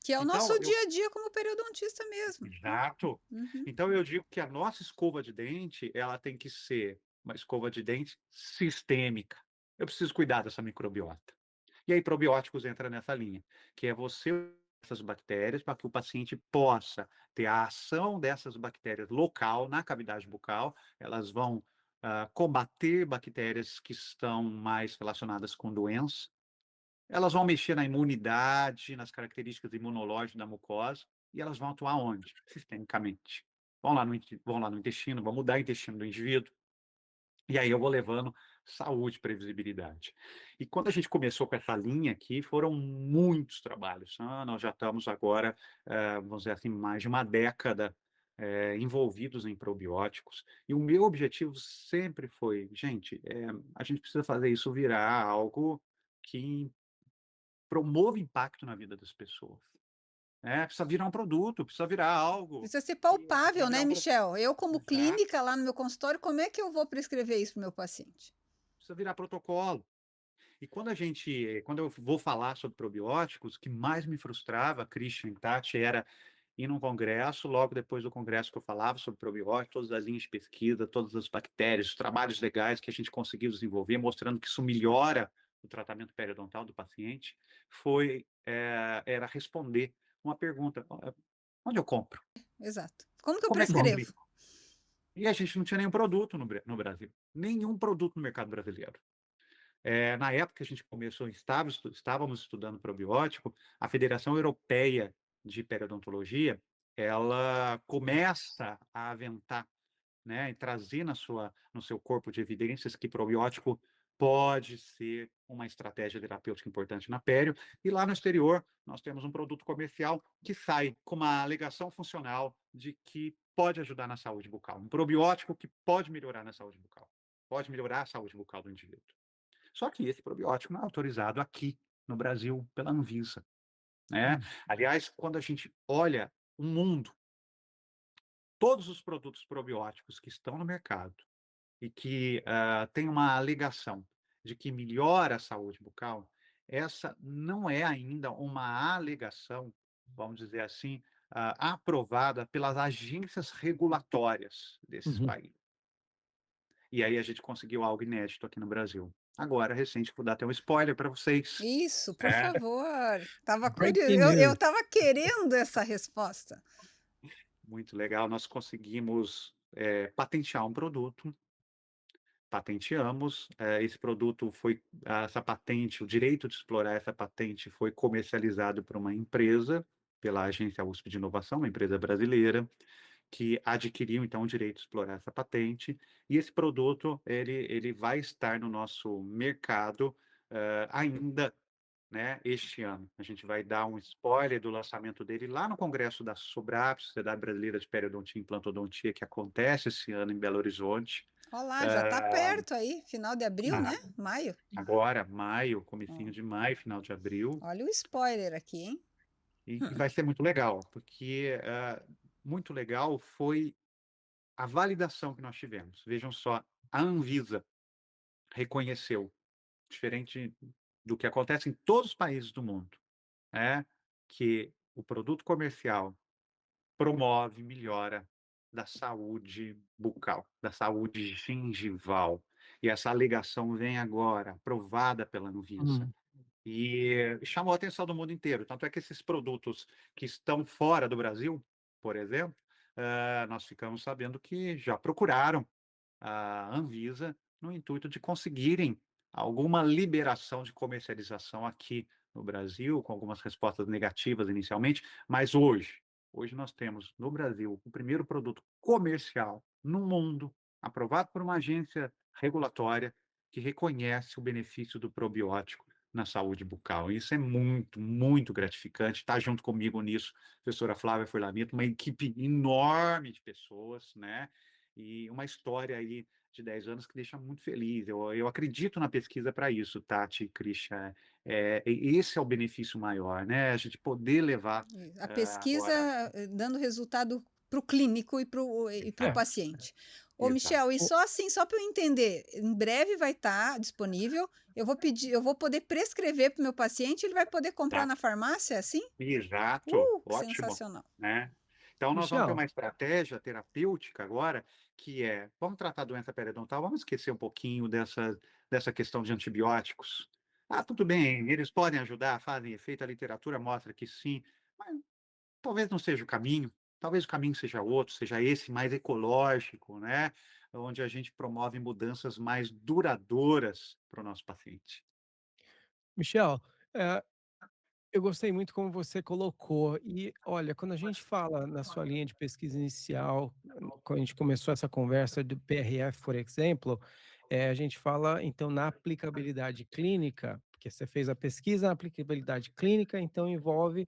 Que é o nosso Então, eu dia a dia como periodontista mesmo, né. exato. Uhum. Então eu digo que a nossa escova de dente, ela tem que ser uma escova de dente sistêmica. Eu preciso cuidar dessa microbiota. E aí probióticos entra nessa linha, que é você essas bactérias para que o paciente possa ter a ação dessas bactérias local na cavidade bucal, elas vão combater bactérias que estão mais relacionadas com doença, elas vão mexer na imunidade, nas características imunológicas da mucosa, e elas vão atuar onde? Sistemicamente. Vão lá no intestino, vão mudar o intestino do indivíduo, e aí eu vou levando saúde, previsibilidade. E quando a gente começou com essa linha aqui, foram muitos trabalhos. Nós já estamos agora, vamos dizer assim, mais de uma década envolvidos em probióticos. E o meu objetivo sempre foi, gente, a gente precisa fazer isso virar algo que promova impacto na vida das pessoas. Precisa virar um produto, precisa virar algo Precisa ser precisa palpável, virar né, um Michel? Eu como exato, clínica lá no meu consultório, como é que eu vou prescrever isso para o meu paciente? precisa virar protocolo. E quando eu vou falar sobre probióticos, o que mais me frustrava, Christian e Tati, era ir num congresso, logo depois do congresso que eu falava sobre probióticos, todas as linhas de pesquisa, todas as bactérias, os trabalhos legais que a gente conseguiu desenvolver, mostrando que isso melhora o tratamento periodontal do paciente, era responder uma pergunta: onde eu compro? Exato. Como que eu Como é que eu prescrevo? aplico? E a gente não tinha nenhum produto no Brasil, nenhum produto no mercado brasileiro. Na época que a gente começou, estávamos estudando probiótico, a Federação Europeia de Periodontologia, ela começa a aventar, né, e trazer no seu corpo de evidências que probiótico pode ser uma estratégia terapêutica importante na pério, e lá no exterior nós temos um produto comercial que sai com uma alegação funcional de que pode ajudar na saúde bucal, um probiótico que pode melhorar na saúde bucal, pode melhorar a saúde bucal do indivíduo. Só que esse probiótico não é autorizado aqui no Brasil pela Anvisa, né? Hum. Aliás, quando a gente olha o mundo, todos os produtos probióticos que estão no mercado e que têm uma alegação de que melhora a saúde bucal, essa não é ainda uma alegação, vamos dizer assim, aprovada pelas agências regulatórias desses Uhum. países. E aí a gente conseguiu algo inédito aqui no Brasil. Agora, recente, vou dar até um spoiler para vocês. Isso, por É, favor. Estava curioso, Breaking eu news. estava querendo essa resposta. muito legal. Nós conseguimos patentear um produto, patenteamos. Esse produto foi, essa patente, o direito de explorar essa patente foi comercializado por uma empresa. pela agência USP de Inovação, uma empresa brasileira, que adquiriu então o direito de explorar essa patente, e esse produto ele vai estar no nosso mercado, ainda, né, este ano. A gente vai dar um spoiler do lançamento dele lá no congresso da SOBRAP, Sociedade Brasileira de Periodontia e Implantodontia, que acontece esse ano em Belo Horizonte. Olá, já está Ah, perto aí, final de abril, né? a Maio. agora maio, comecinho Ó, de maio, final de abril, olha o spoiler aqui, hein? e vai ser muito legal, porque, muito legal foi a validação que nós tivemos. Vejam só, a Anvisa reconheceu, diferente do que acontece em todos os países do mundo, né, que o produto comercial promove melhora da saúde bucal, da saúde gengival. E essa alegação vem agora, aprovada pela Anvisa. Hum. E chamou a atenção do mundo inteiro. Tanto é que esses produtos que estão fora do Brasil, por exemplo, nós ficamos sabendo que já procuraram a Anvisa no intuito de conseguirem alguma liberação de comercialização aqui no Brasil, com algumas respostas negativas inicialmente, mas hoje nós temos no Brasil o primeiro produto comercial no mundo aprovado por uma agência regulatória que reconhece o benefício do probiótico na saúde bucal. Isso é muito, muito gratificante. Está junto comigo nisso, a professora Flávia Furlanito, uma equipe enorme de pessoas, né? E uma história aí de 10 anos que deixa muito feliz. Eu acredito na pesquisa para isso, Tati e Christian. Esse é o benefício maior, né? A gente poder levar A pesquisa agora. dando resultado para o clínico e para o É, Exato, paciente. Ô, exato. Michel, e o só assim, só para eu entender, em breve vai estar disponível. Eu vou poder prescrever para o meu paciente, ele vai poder comprar Tá. na farmácia, é assim? Exato, Que ótimo, sensacional. né. Então nós vamos ter Michel, uma estratégia terapêutica agora, que é: vamos tratar a doença periodontal, vamos esquecer um pouquinho dessa questão de antibióticos. Ah, tudo bem, eles podem ajudar, fazem efeito, a literatura mostra que sim, mas talvez não seja o caminho, talvez o caminho seja outro, seja esse mais ecológico, né, onde a gente promove mudanças mais duradouras para o nosso paciente. Michel, eh, eu gostei muito como você colocou. E olha, quando a gente fala na sua linha de pesquisa inicial, quando a gente começou essa conversa do PRF, por exemplo, a gente fala então na aplicabilidade clínica, porque você fez a pesquisa na aplicabilidade clínica, então envolve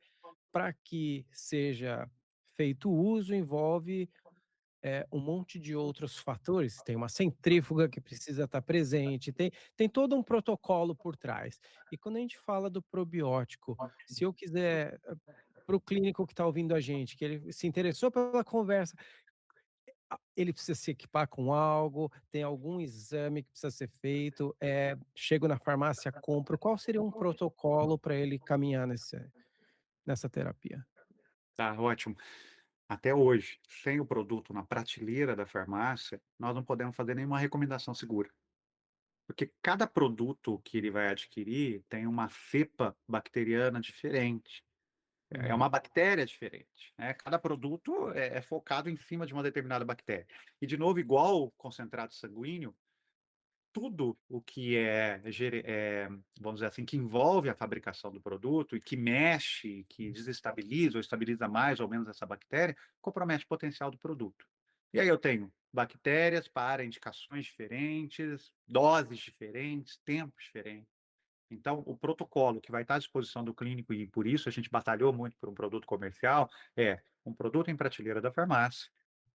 para que seja feito o uso, envolve um monte de outros fatores, tem uma centrífuga que precisa estar presente, tem todo um protocolo por trás. E quando a gente fala do probiótico, se eu quiser, para o clínico que está ouvindo a gente, que ele se interessou pela conversa, ele precisa se equipar com algo, tem algum exame que precisa ser feito, chego na farmácia, compro, qual seria um protocolo para ele caminhar nessa terapia? Tá, ótimo. Até hoje, sem o produto na prateleira da farmácia, nós não podemos fazer nenhuma recomendação segura, porque cada produto que ele vai adquirir tem uma cepa bacteriana diferente, é Uhum. uma bactéria diferente, né? Cada produto é focado em cima de uma determinada bactéria. E, de novo, igual o concentrado sanguíneo, tudo o que vamos dizer assim, que envolve a fabricação do produto e que mexe, que desestabiliza ou estabiliza mais ou menos essa bactéria, compromete o potencial do produto. E aí eu tenho bactérias para indicações diferentes, doses diferentes, tempos diferentes. Então, o protocolo que vai estar à disposição do clínico, e por isso a gente batalhou muito por um produto comercial, é um produto em prateleira da farmácia,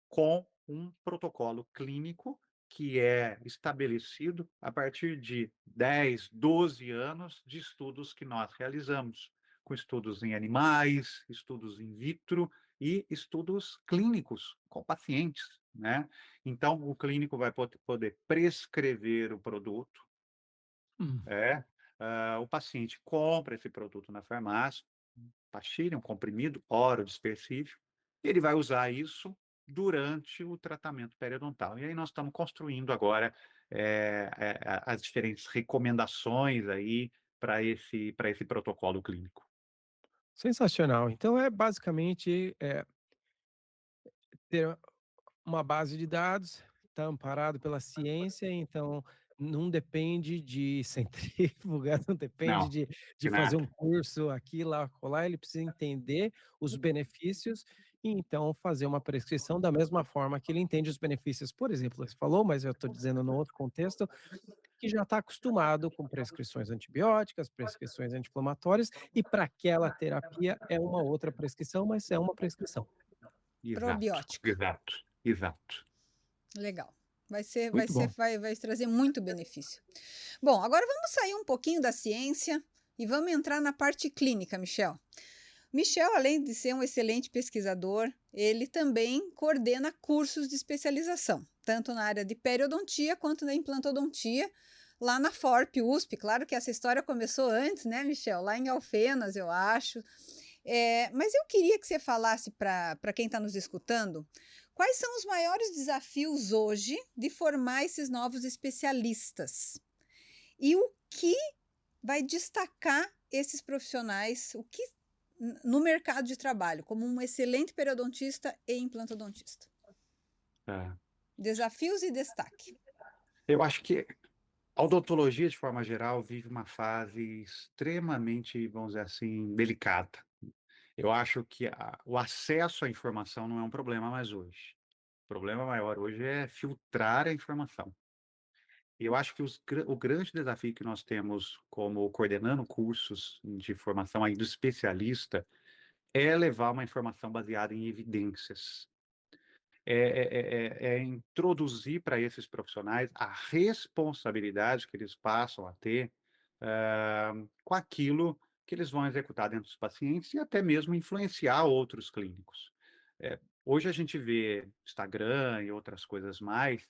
com um protocolo clínico que é estabelecido a partir de 10, 12 anos de estudos que nós realizamos, com estudos em animais, estudos in vitro e estudos clínicos com pacientes, né? Então, o clínico vai poder prescrever o produto, Hum. o paciente compra esse produto na farmácia, pastilha, um comprimido orodispersível, e ele vai usar isso durante o tratamento periodontal. E aí nós estamos construindo agora as diferentes recomendações aí para esse protocolo clínico. Sensacional. Então é basicamente, ter uma base de dados, está amparado pela ciência, então não depende de centrífuga, não depende Não, de de fazer nada. um curso aqui, lá, acolá, ele precisa entender os benefícios e então fazer uma prescrição da mesma forma que ele entende os benefícios. Por exemplo, você falou, mas eu estou dizendo no outro contexto, que já está acostumado com prescrições antibióticas, prescrições anti-inflamatórias, e para aquela terapia é uma outra prescrição, mas é uma prescrição. Exato, Probiótica. exato, exato. Legal. Muito bom. Vai trazer muito benefício. Bom, agora vamos sair um pouquinho da ciência e vamos entrar na parte clínica, Michel. Michel, além de ser um excelente pesquisador, ele também coordena cursos de especialização, tanto na área de periodontia quanto na implantodontia, lá na FORP USP. Claro que essa história começou antes, né, Michel? Lá em Alfenas, eu acho. Mas eu queria que você falasse para quem está nos escutando quais são os maiores desafios hoje de formar esses novos especialistas e o que vai destacar esses profissionais, o que no mercado de trabalho, como um excelente periodontista e implantodontista. É. Desafios e destaque. Eu acho que a odontologia, de forma geral, vive uma fase extremamente, vamos dizer assim, delicada. Eu acho que o acesso à informação não é um problema mais hoje. O problema maior hoje é filtrar a informação. E eu acho que o grande desafio que nós temos como coordenando cursos de formação aí do especialista é levar uma informação baseada em evidências. É introduzir para esses profissionais a responsabilidade que eles passam a ter, com aquilo que eles vão executar dentro dos pacientes e até mesmo influenciar outros clínicos. Hoje a gente vê Instagram e outras coisas mais,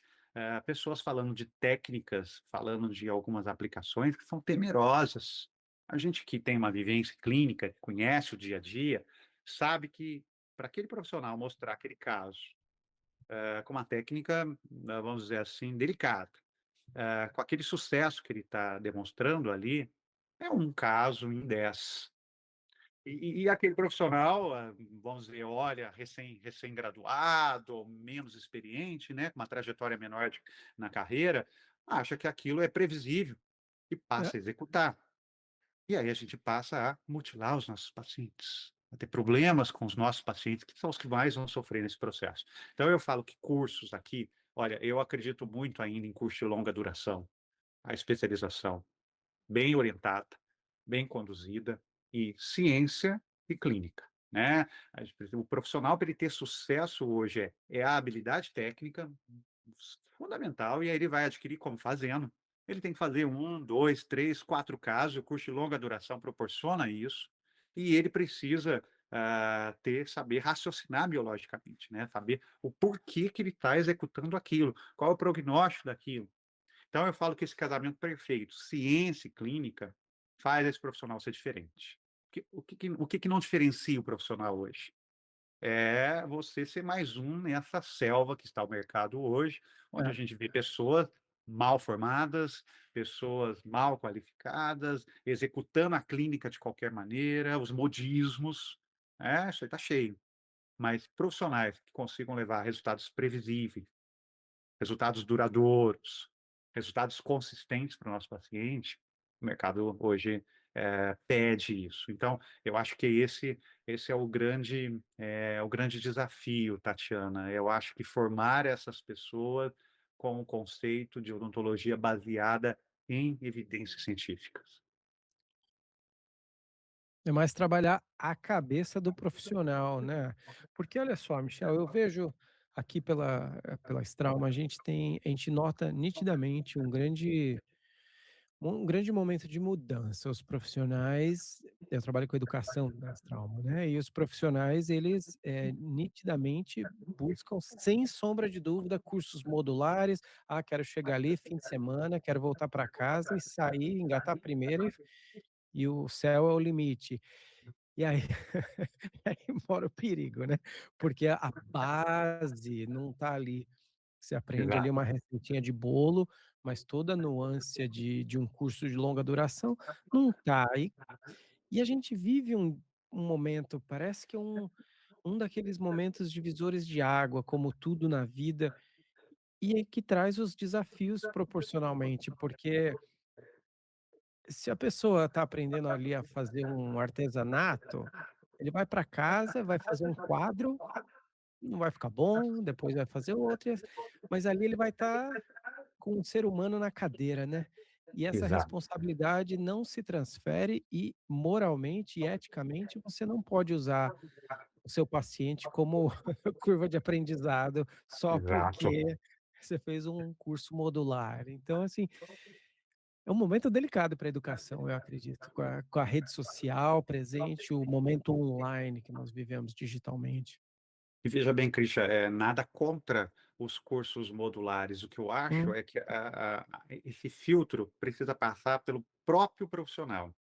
pessoas falando de técnicas, falando de algumas aplicações que são temerosas. A gente que tem uma vivência clínica, que conhece o dia a dia, sabe que para aquele profissional mostrar aquele caso, com uma técnica, vamos dizer assim, delicada, com aquele sucesso que ele está demonstrando ali, é um caso em 10. E aquele profissional, vamos dizer, olha, recém-graduado, ou menos experiente, né, com uma trajetória menor na carreira, acha que aquilo é previsível e É, passa a executar. E aí a gente passa a mutilar os nossos pacientes, a ter problemas com os nossos pacientes, que são os que mais vão sofrer nesse processo. Então eu falo que cursos aqui, olha, eu acredito muito ainda em curso de longa duração, a especialização bem orientada, bem conduzida e ciência e clínica, né? O profissional para ele ter sucesso hoje é a habilidade técnica fundamental e aí ele vai adquirir como fazendo. Ele tem que fazer 1, 2, 3, 4 casos, o curso de longa duração proporciona isso, e ele precisa saber raciocinar biologicamente, né? Saber o porquê que ele está executando aquilo, qual é o prognóstico daquilo. Então eu falo que esse casamento perfeito, ciência e clínica, faz esse profissional ser diferente. O que que não diferencia o profissional hoje? É você ser mais um nessa selva que está o mercado hoje, onde a é. gente vê pessoas mal formadas, pessoas mal qualificadas, executando a clínica de qualquer maneira, os modismos, isso aí está cheio. Mas profissionais que consigam levar resultados previsíveis, resultados duradouros, resultados consistentes para o nosso paciente, o mercado hoje, pede isso. Então, eu acho que esse é o grande desafio, Tatiana. Eu acho que formar essas pessoas com o conceito de odontologia baseada em evidências científicas. É mais trabalhar a cabeça do profissional, né. Porque olha só, Michel, eu vejo aqui pela Strauma, a gente nota nitidamente um grande momento de mudança. Os profissionais eu trabalho com educação na Strauma, né, e os profissionais eles, nitidamente buscam, sem sombra de dúvida, cursos modulares. "Ah, quero chegar ali fim de semana, quero voltar para casa e sair, engatar a primeira e o céu é o limite". E aí aí mora o perigo, né, porque a base não tá ali. Você aprende ali Exato. uma receitinha de bolo, mas toda a nuance de um curso de longa duração não tá. E a gente vive um momento, parece que é um daqueles momentos divisores de água, como tudo na vida, e que traz os desafios proporcionalmente, porque se a pessoa está aprendendo ali a fazer um artesanato, ele vai para casa, vai fazer um quadro, não vai ficar bom, depois vai fazer outro, mas ali ele vai estar com um ser humano na cadeira, né. E essa Exato, responsabilidade não se transfere e moralmente e eticamente você não pode usar o seu paciente como curva de aprendizado só exato. porque você fez um curso modular. Então, assim, é um momento delicado para a educação, eu acredito, com a rede social presente, o momento online que nós vivemos digitalmente. E veja bem, Christian, nada contra os cursos modulares. O que eu acho Hum, é que esse filtro precisa passar pelo próprio profissional,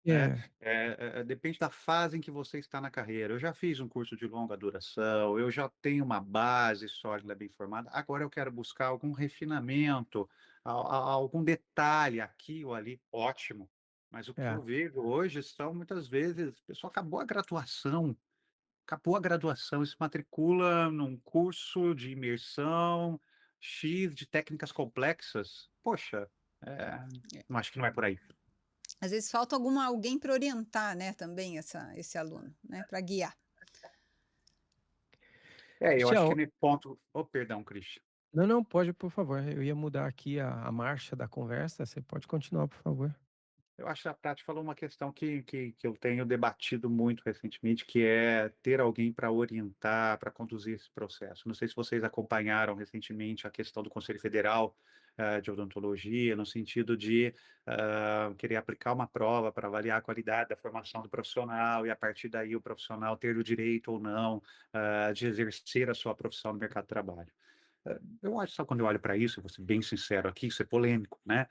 né. é, Depende da fase em que você está na carreira. Eu já fiz um curso de longa duração, eu já tenho uma base sólida, bem formada, agora eu quero buscar algum refinamento, algum detalhe aqui ou ali, ótimo. Mas o que é. eu vejo hoje são, muitas vezes, a pessoa acabou a graduação e se matricula num curso de imersão X de técnicas complexas. Poxa, eh, É. não acho que não é por aí. Às vezes falta alguém para orientar, né, também esse aluno, né, para guiar. Eu acho que Michel, nesse ponto, perdão, Christian. não, não, pode, por favor. Eu ia mudar aqui a marcha da conversa. Você pode continuar, por favor. Eu acho que a Tati falou uma questão que eu tenho debatido muito recentemente, que é ter alguém para orientar, para conduzir esse processo. Não sei se vocês acompanharam recentemente a questão do Conselho Federal de Odontologia, no sentido de querer aplicar uma prova para avaliar a qualidade da formação do profissional e, a partir daí, o profissional ter o direito ou não de exercer a sua profissão no mercado de trabalho. Eu acho, só quando eu olho para isso, eu vou ser bem sincero aqui, isso é polêmico, né?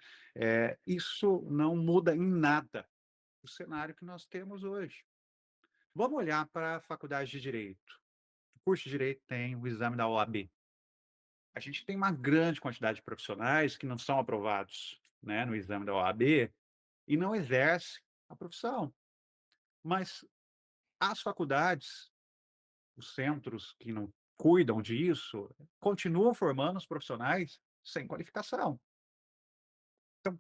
Isso não muda em nada o cenário que nós temos hoje. Vamos olhar para a faculdade de Direito. O curso de Direito tem o exame da OAB. A gente tem uma grande quantidade de profissionais que não são aprovados, né, no exame da OAB e não exercem a profissão. Mas as faculdades, os centros que não cuidam disso, continuam formando os profissionais sem qualificação. Então,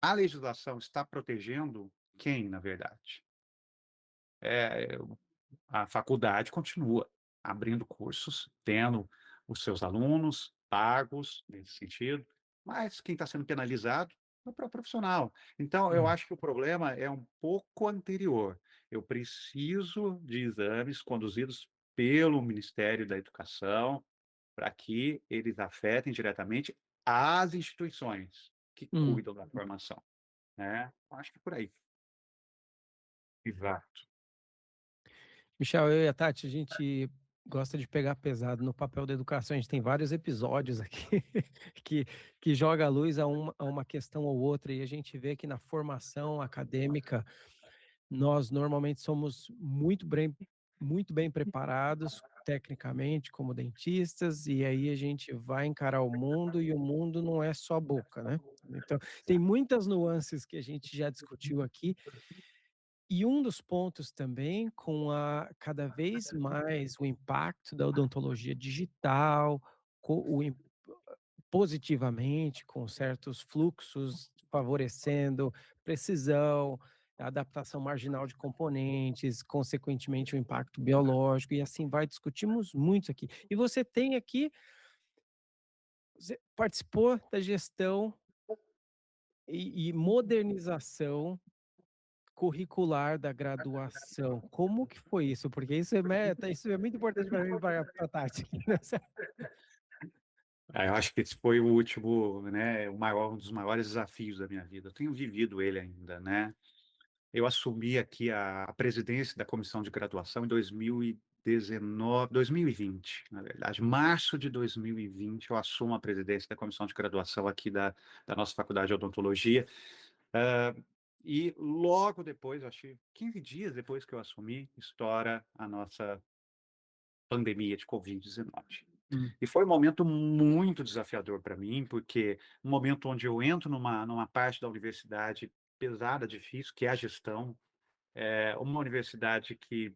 a legislação está protegendo quem, na verdade? Eh, a faculdade continua abrindo cursos, tendo os seus alunos pagos nesse sentido, mas quem está sendo penalizado é o próprio profissional. Então, eu Hum, acho que o problema é um pouco anterior. Eu preciso de exames conduzidos pelo Ministério da Educação para que eles afetem diretamente as instituições que hum. cuidam da formação, né. Acho que é por aí. Exato. Michel, eu e a Tati, a gente gosta de pegar pesado no papel da educação. A gente tem vários episódios aqui que, que joga a luz a uma questão ou outra, e a gente vê que na formação acadêmica nós normalmente somos muito bem preparados tecnicamente como dentistas, e aí a gente vai encarar o mundo e o mundo não é só boca, né? Então, tem muitas nuances que a gente já discutiu aqui, e um dos pontos também com a cada vez mais o impacto da odontologia digital, co o im positivamente, com certos fluxos favorecendo precisão, adaptação marginal de componentes, consequentemente o impacto biológico e assim vai, discutimos muito aqui. E você tem aqui você participou da gestão e modernização curricular da graduação. Como que foi isso? Porque isso é muito importante para mim e para a Tati. Eu acho que esse foi o último, né, um dos maiores desafios da minha vida. Eu tenho vivido ele ainda, né. Eu assumi aqui a presidência da comissão de graduação em 2020, na verdade. Março de 2020 eu assumo a presidência da comissão de graduação aqui da nossa faculdade de odontologia. Hã, e logo depois, acho que 15 dias depois que eu assumi, estoura a nossa pandemia de Covid-19. Hum, E foi um momento muito desafiador para mim, porque um momento onde eu entro numa parte da universidade pesada, difícil, que é a gestão, uma universidade que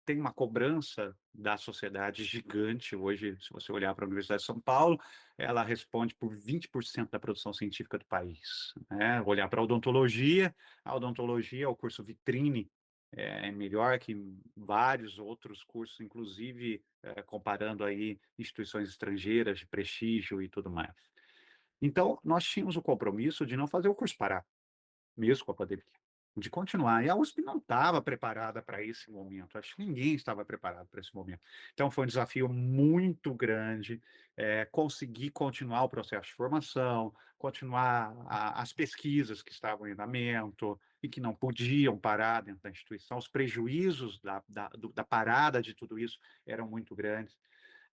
tem uma cobrança da sociedade gigante hoje, se você olhar para a Universidade de São Paulo, ela responde por 20% da produção científica do país, né. Olhar para a odontologia é o curso vitrine, é melhor que vários outros cursos, inclusive, comparando aí instituições estrangeiras de prestígio e tudo mais. Então, nós tínhamos o compromisso de não fazer o curso parar, mesmo com a pandemia, de continuar. E a USP não estava preparada para esse momento, acho que ninguém estava preparado para esse momento. Então foi um desafio muito grande, conseguir continuar o processo de formação, continuar as pesquisas que estavam em andamento e que não podiam parar dentro da instituição. Os prejuízos da parada de tudo isso eram muito grandes.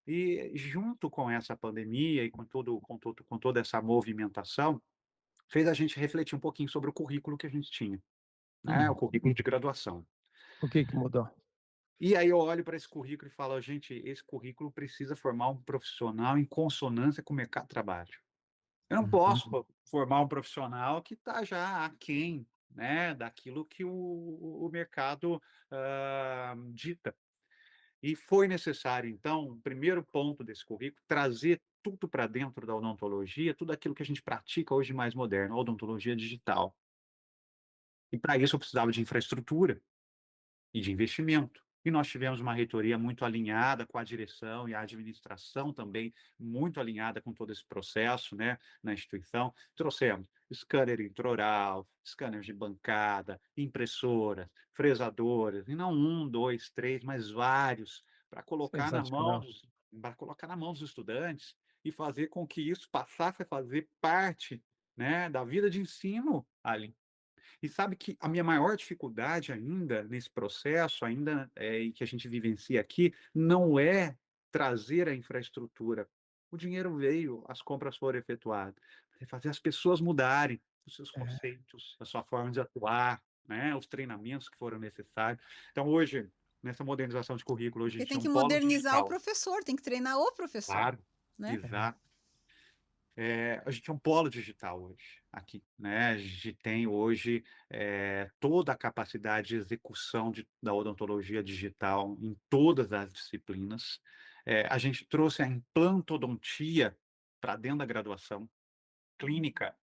E junto com essa pandemia e com toda essa movimentação, fez a gente refletir um pouquinho sobre o currículo que a gente tinha, né, o Hum. currículo de graduação. O que que mudou? E aí eu olho para esse currículo e falo: "Gente, esse currículo precisa formar um profissional em consonância com o mercado de trabalho. Eu não Uhum. posso formar um profissional que está já aquém, né, daquilo que o mercado, dita". E foi necessário, então, o primeiro ponto desse currículo, trazer tudo para dentro da odontologia, tudo aquilo que a gente pratica hoje mais moderno, a odontologia digital. E para isso eu precisava de infraestrutura e de investimento. E nós tivemos uma reitoria muito alinhada com a direção e a administração também muito alinhada com todo esse processo, né, na instituição. Trouxemos scanner intraoral, scanners de bancada, impressoras, fresadoras, e não um, dois, três, mas vários, para colocar na mão Sensacional. dos, para colocar na mão dos estudantes e fazer com que isso passasse a fazer parte, né, da vida de ensino ali. E sabe que a minha maior dificuldade ainda nesse processo, ainda, e que a gente vivencia aqui, não é trazer a infraestrutura. O dinheiro veio, as compras foram efetuadas. É fazer as pessoas mudarem os seus É, conceitos, a sua forma de atuar, né, os treinamentos que foram necessários. Então hoje, nessa modernização de currículo, hoje a Porque gente tem tem um que polo modernizar o digital. professor, tem que treinar o professor, Claro, né. é. exato. A gente é um polo digital hoje, aqui, né, a gente tem hoje, toda a capacidade de execução da odontologia digital em todas as disciplinas. A gente trouxe a implantodontia para dentro da graduação clínica.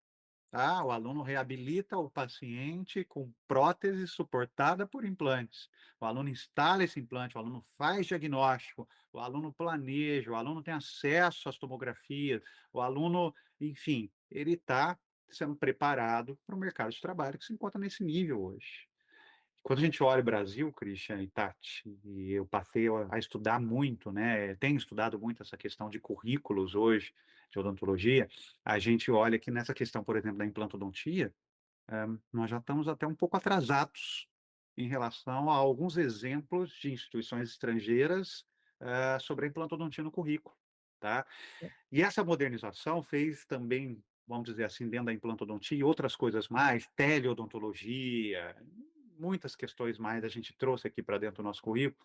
Ah, o aluno reabilita o paciente com prótese suportada por implantes. O aluno instala esse implante, o aluno faz diagnóstico, o aluno planeja, o aluno tem acesso às tomografias, o aluno, enfim, ele está sendo preparado para o mercado de trabalho que se encontra nesse nível hoje. Quando a gente olha o Brasil, Christian e Tati, e eu passei a estudar muito, né, tenho estudado muito essa questão de currículos hoje, de odontologia, a gente olha que nessa questão, por exemplo, da implantodontia, nós já estamos até um pouco atrasados em relação a alguns exemplos de instituições estrangeiras, sobre a implantodontia no currículo, tá. E essa modernização fez também, vamos dizer assim, dentro da implantodontia e outras coisas mais, teleodontologia, muitas questões mais a gente trouxe aqui para dentro do nosso currículo,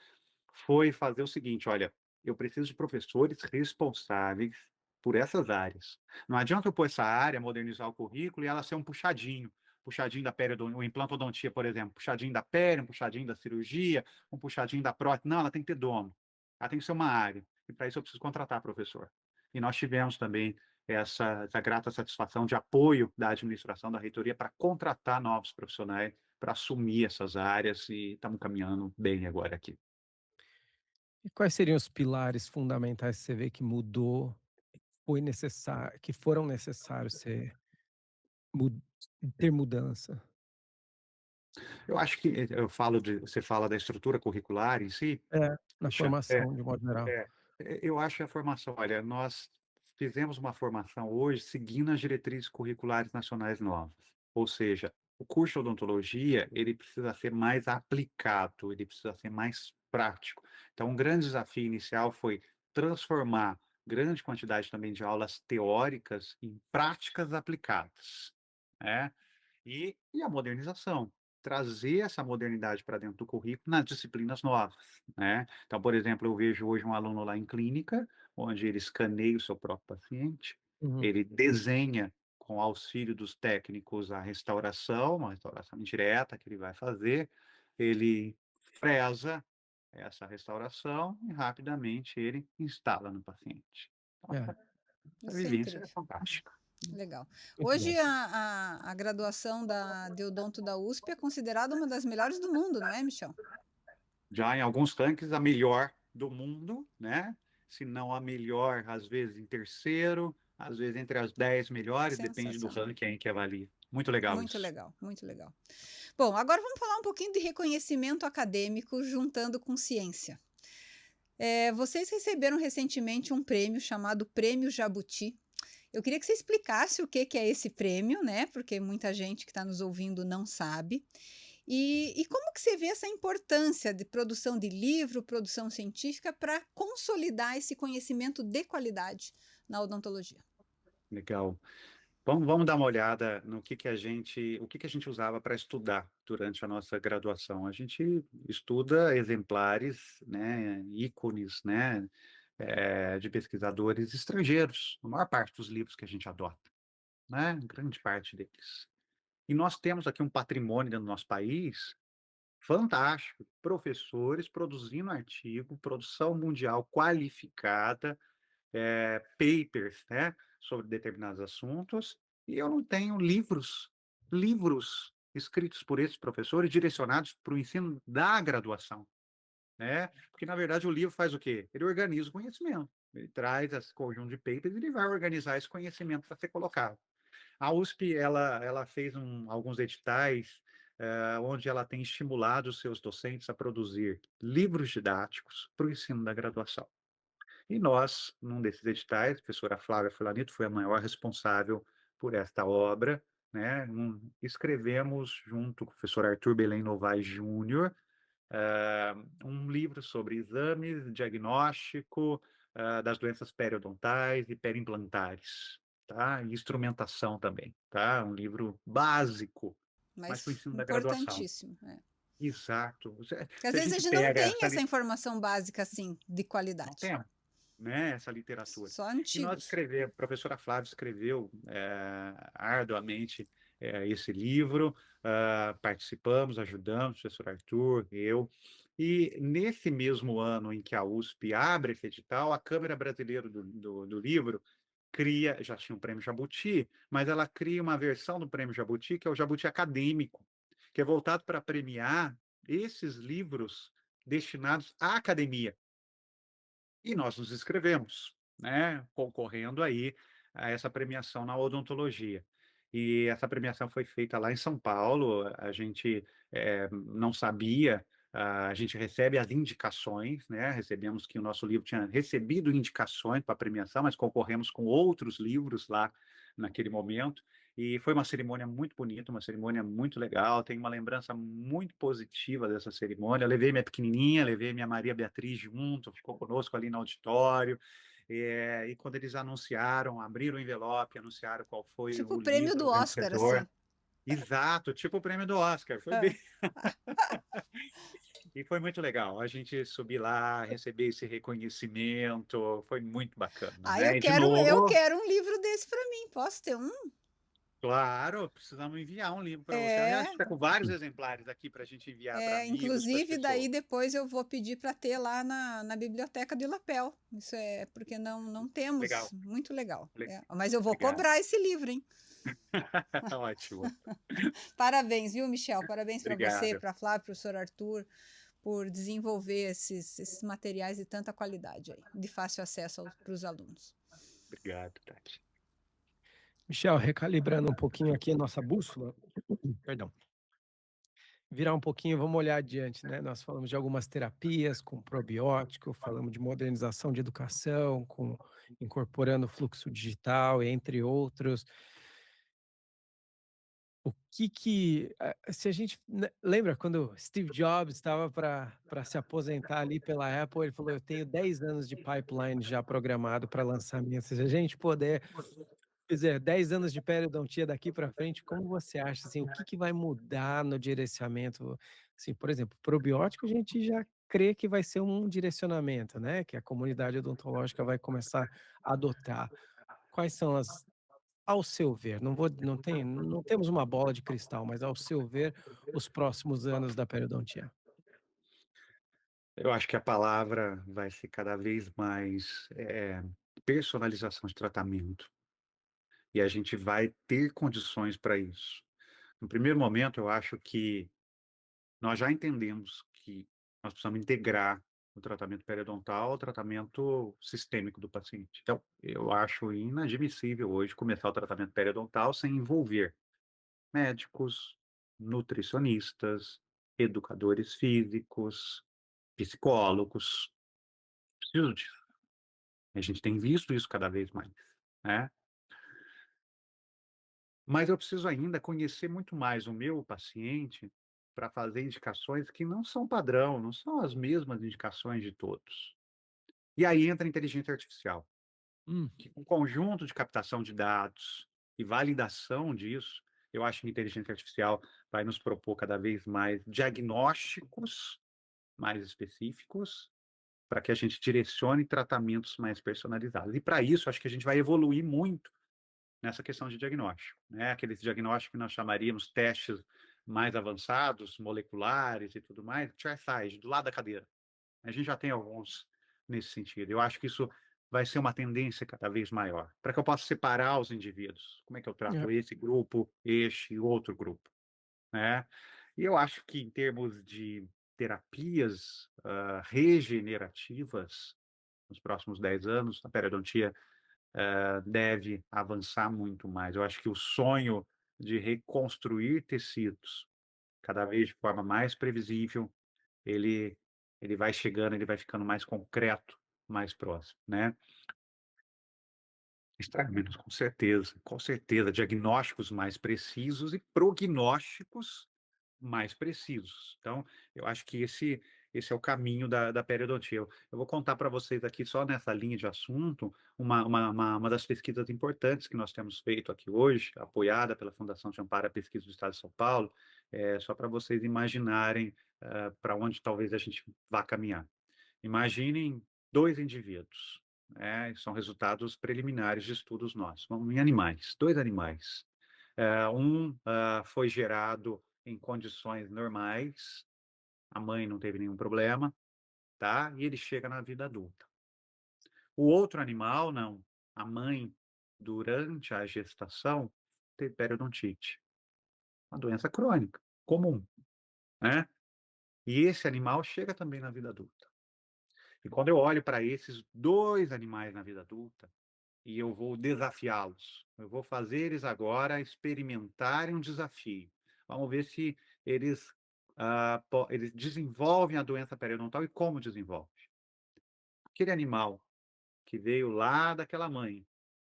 foi fazer o seguinte: "Olha, eu preciso de professores responsáveis por essas áreas. Não adianta eu pôr essa área, modernizar o currículo e ela ser um puxadinho, puxadinho da periodon o implantodontia, por exemplo, puxadinho da peri, um puxadinho da cirurgia, um puxadinho da prótese. Não, ela tem que ter dono. Ela tem que ser uma área. E para isso eu preciso contratar professor". E nós tivemos também essa grata satisfação de apoio da administração da reitoria para contratar novos profissionais para assumir essas áreas e estamos caminhando bem agora aqui. E quais seriam os pilares fundamentais que você vê que mudou, foi necessário, que foram necessários ser mu ter mudança? Eu acho que eu falo de você fala da estrutura curricular em si, É, na puxa, é, formação de modo geral. é, eu acho que a formação, olha, nós fizemos uma formação hoje seguindo as diretrizes curriculares nacionais novas, ou seja, o curso de odontologia, ele precisa ser mais aplicado, ele precisa ser mais prático. Então, um grande desafio inicial foi transformar grande quantidade também de aulas teóricas em práticas aplicadas, né? E a modernização, trazer essa modernidade para dentro do currículo nas disciplinas novas, né. Então, por exemplo, eu vejo hoje um aluno lá em clínica, onde ele escaneia o seu próprio paciente, Uhum. ele desenha com auxílio dos técnicos a restauração, uma restauração indireta que ele vai fazer, ele fresa, essa restauração e rapidamente ele instala no paciente. Então, É, essa Isso é vivência é incrível. fantástica. Legal. muito bom. Hoje a graduação de odonto da USP é considerada uma das melhores do mundo, não é, Michel? Já em alguns rankings, a melhor do mundo, né? Se não a melhor, às vezes em terceiro, às vezes entre as 10 melhores, depende do Sensacional. ranking que avalia. Muito legal Muito isso. legal, muito legal. Bom, agora vamos falar um pouquinho de reconhecimento acadêmico juntando com ciência. Vocês receberam recentemente um prêmio chamado Prêmio Jabuti. Eu queria que você explicasse o que é esse prêmio, né? Porque muita gente que está nos ouvindo não sabe. E como que você vê essa importância de produção de livro, produção científica, para consolidar esse conhecimento de qualidade na odontologia? Legal. Vamos dar uma olhada no o que que a gente usava para estudar durante a nossa graduação. A gente estuda exemplares, né, ícones, né, de pesquisadores estrangeiros, a maior parte dos livros que a gente adota, né, grande parte deles. E nós temos aqui um patrimônio dentro do nosso país fantástico, professores produzindo artigo, produção mundial qualificada, papers, né, sobre determinados assuntos, e eu não tenho livros escritos por esses professores direcionados para o ensino da graduação, né? Porque, na verdade, o livro faz o quê? Ele organiza o conhecimento, ele traz esse conjunto de papers e ele vai organizar esse conhecimento para ser colocado. A USP, ela fez alguns editais, onde ela tem estimulado os seus docentes a produzir livros didáticos para o ensino da graduação. E nós, num desses editais, a professora Flávia Fulanito foi a maior responsável por esta obra, né? Escrevemos, junto com o professor Arthur Belém Novaes Júnior, um livro sobre exames, diagnóstico, das doenças periodontais e periimplantares, tá? E instrumentação também, tá? Um livro básico, mas para o Mas ensino da graduação. importantíssimo. Exato. Porque às Se a vezes a gente gente não pega tem essa informação básica assim, de não qualidade. temos, né, essa literatura. Só E nós antigos. escrevemos, a professora Flávia escreveu arduamente esse livro, participamos, ajudamos, o professor Arthur, eu, e nesse mesmo ano em que a USP abre esse edital, a Câmara Brasileira do Livro cria, já tinha o Prêmio Jabuti, mas ela cria uma versão do Prêmio Jabuti, que é o Jabuti Acadêmico, que é voltado para premiar esses livros destinados à academia. E nós nos inscrevemos, né, concorrendo aí a essa premiação na odontologia. E essa premiação foi feita lá em São Paulo, a gente, não sabia, a gente recebe as indicações, né, recebemos que o nosso livro tinha recebido indicações para a premiação, mas concorremos com outros livros lá naquele momento, e foi uma cerimônia muito bonita, uma cerimônia muito legal, tenho uma lembrança muito positiva dessa cerimônia. Eu levei minha pequenininha, levei minha Maria Beatriz junto, ficou conosco ali no auditório, e quando eles anunciaram, abriram o envelope, anunciaram qual foi Tipo o o prêmio livro do Oscar, vencedor. assim. Exato, tipo o prêmio do Oscar, foi bem. Ah. E foi muito legal, a gente subir lá, receber esse reconhecimento, foi muito bacana, Ah, né? E de eu novo, quero um livro desse para mim. Posso ter um? claro, precisamos enviar um livro para você. Aliás, a gente É, está com vários exemplares aqui para a gente enviar para amigos, para as inclusive daí pessoas. depois eu vou pedir para ter lá na biblioteca de lapel. Isso é porque não temos. Legal, Muito legal. le- Mas eu vou obrigado. cobrar esse livro, hein? Ótimo, Parabéns, viu, Michel? Parabéns para você, obrigado, para Flávio, professor Arthur, por desenvolver esses materiais de tanta qualidade aí, de fácil acesso para os alunos. obrigado, Tati. Michel, recalibrando um pouquinho aqui a nossa bússola, perdão, virar um pouquinho, vamos olhar adiante, né? Nós falamos de algumas terapias com probiótico, falamos de modernização de educação, com incorporando fluxo digital, entre outros. O se a gente lembra quando Steve Jobs estava para se aposentar ali pela Apple, ele falou: eu tenho 10 anos de pipeline já programado para lançamento. Se a gente puder dizer 10 anos de periodontia daqui para frente, como você acha, assim, o que vai mudar no direcionamento? Assim, por exemplo, probiótico a gente já crê que vai ser um direcionamento, né, que a comunidade odontológica vai começar a adotar. Quais são ao seu ver, não temos uma bola de cristal, mas ao seu ver, os próximos anos da periodontia? Eu acho que a palavra vai ser cada vez mais, personalização de tratamento, e a gente vai ter condições para isso. No primeiro momento, eu acho que nós já entendemos que nós precisamos integrar o tratamento periodontal ao tratamento sistêmico do paciente. Então, eu acho inadmissível hoje começar o tratamento periodontal sem envolver médicos, nutricionistas, educadores físicos, psicólogos. Preciso disso. A gente tem visto isso cada vez mais, né. Mas eu preciso ainda conhecer muito mais o meu paciente para fazer indicações que não são padrão, não são as mesmas indicações de todos. E aí entra a inteligência artificial, Hum, que um conjunto de captação de dados e validação disso, eu acho que a inteligência artificial vai nos propor cada vez mais diagnósticos mais específicos, para que a gente direcione tratamentos mais personalizados. E para isso, acho que a gente vai evoluir muito nessa questão de diagnóstico, né, aqueles diagnósticos que nós chamaríamos testes mais avançados, moleculares e tudo mais, chairside, do lado da cadeira. A gente já tem alguns nesse sentido. Eu acho que isso vai ser uma tendência cada vez maior, para que eu possa separar os indivíduos. Como é que eu é. trato esse grupo, este e outro grupo, né? E eu acho que em termos de terapias, regenerativas, nos próximos 10 anos, a periodontia deve avançar muito mais. Eu acho que o sonho de reconstruir tecidos cada vez de forma mais previsível, ele ele vai chegando, ele vai ficando mais concreto, mais próximo, né. Extraremos, com certeza, diagnósticos mais precisos e prognósticos mais precisos. Então, eu acho que esse é o caminho da periodontia. Eu vou contar para vocês aqui, só nessa linha de assunto, uma das pesquisas importantes que nós temos feito aqui hoje, apoiada pela Fundação de Amparo à Pesquisa do Estado de São Paulo, só para vocês imaginarem, para onde talvez a gente vá caminhar. Imaginem 2 indivíduos, né, são resultados preliminares de estudos nossos, em animais, 2 animais. Foi gerado em condições normais, a mãe não teve nenhum problema, tá, e ele chega na vida adulta. O outro animal não, a mãe, durante a gestação, teve periodontite, uma doença crônica, comum, né, e esse animal chega também na vida adulta. E quando eu olho para esses 2 animais na vida adulta, e eu vou desafiá-los. Eu vou fazer eles agora experimentarem um desafio. Vamos ver se eles, eles desenvolvem a doença periodontal e como desenvolve. Aquele animal que veio lá daquela mãe,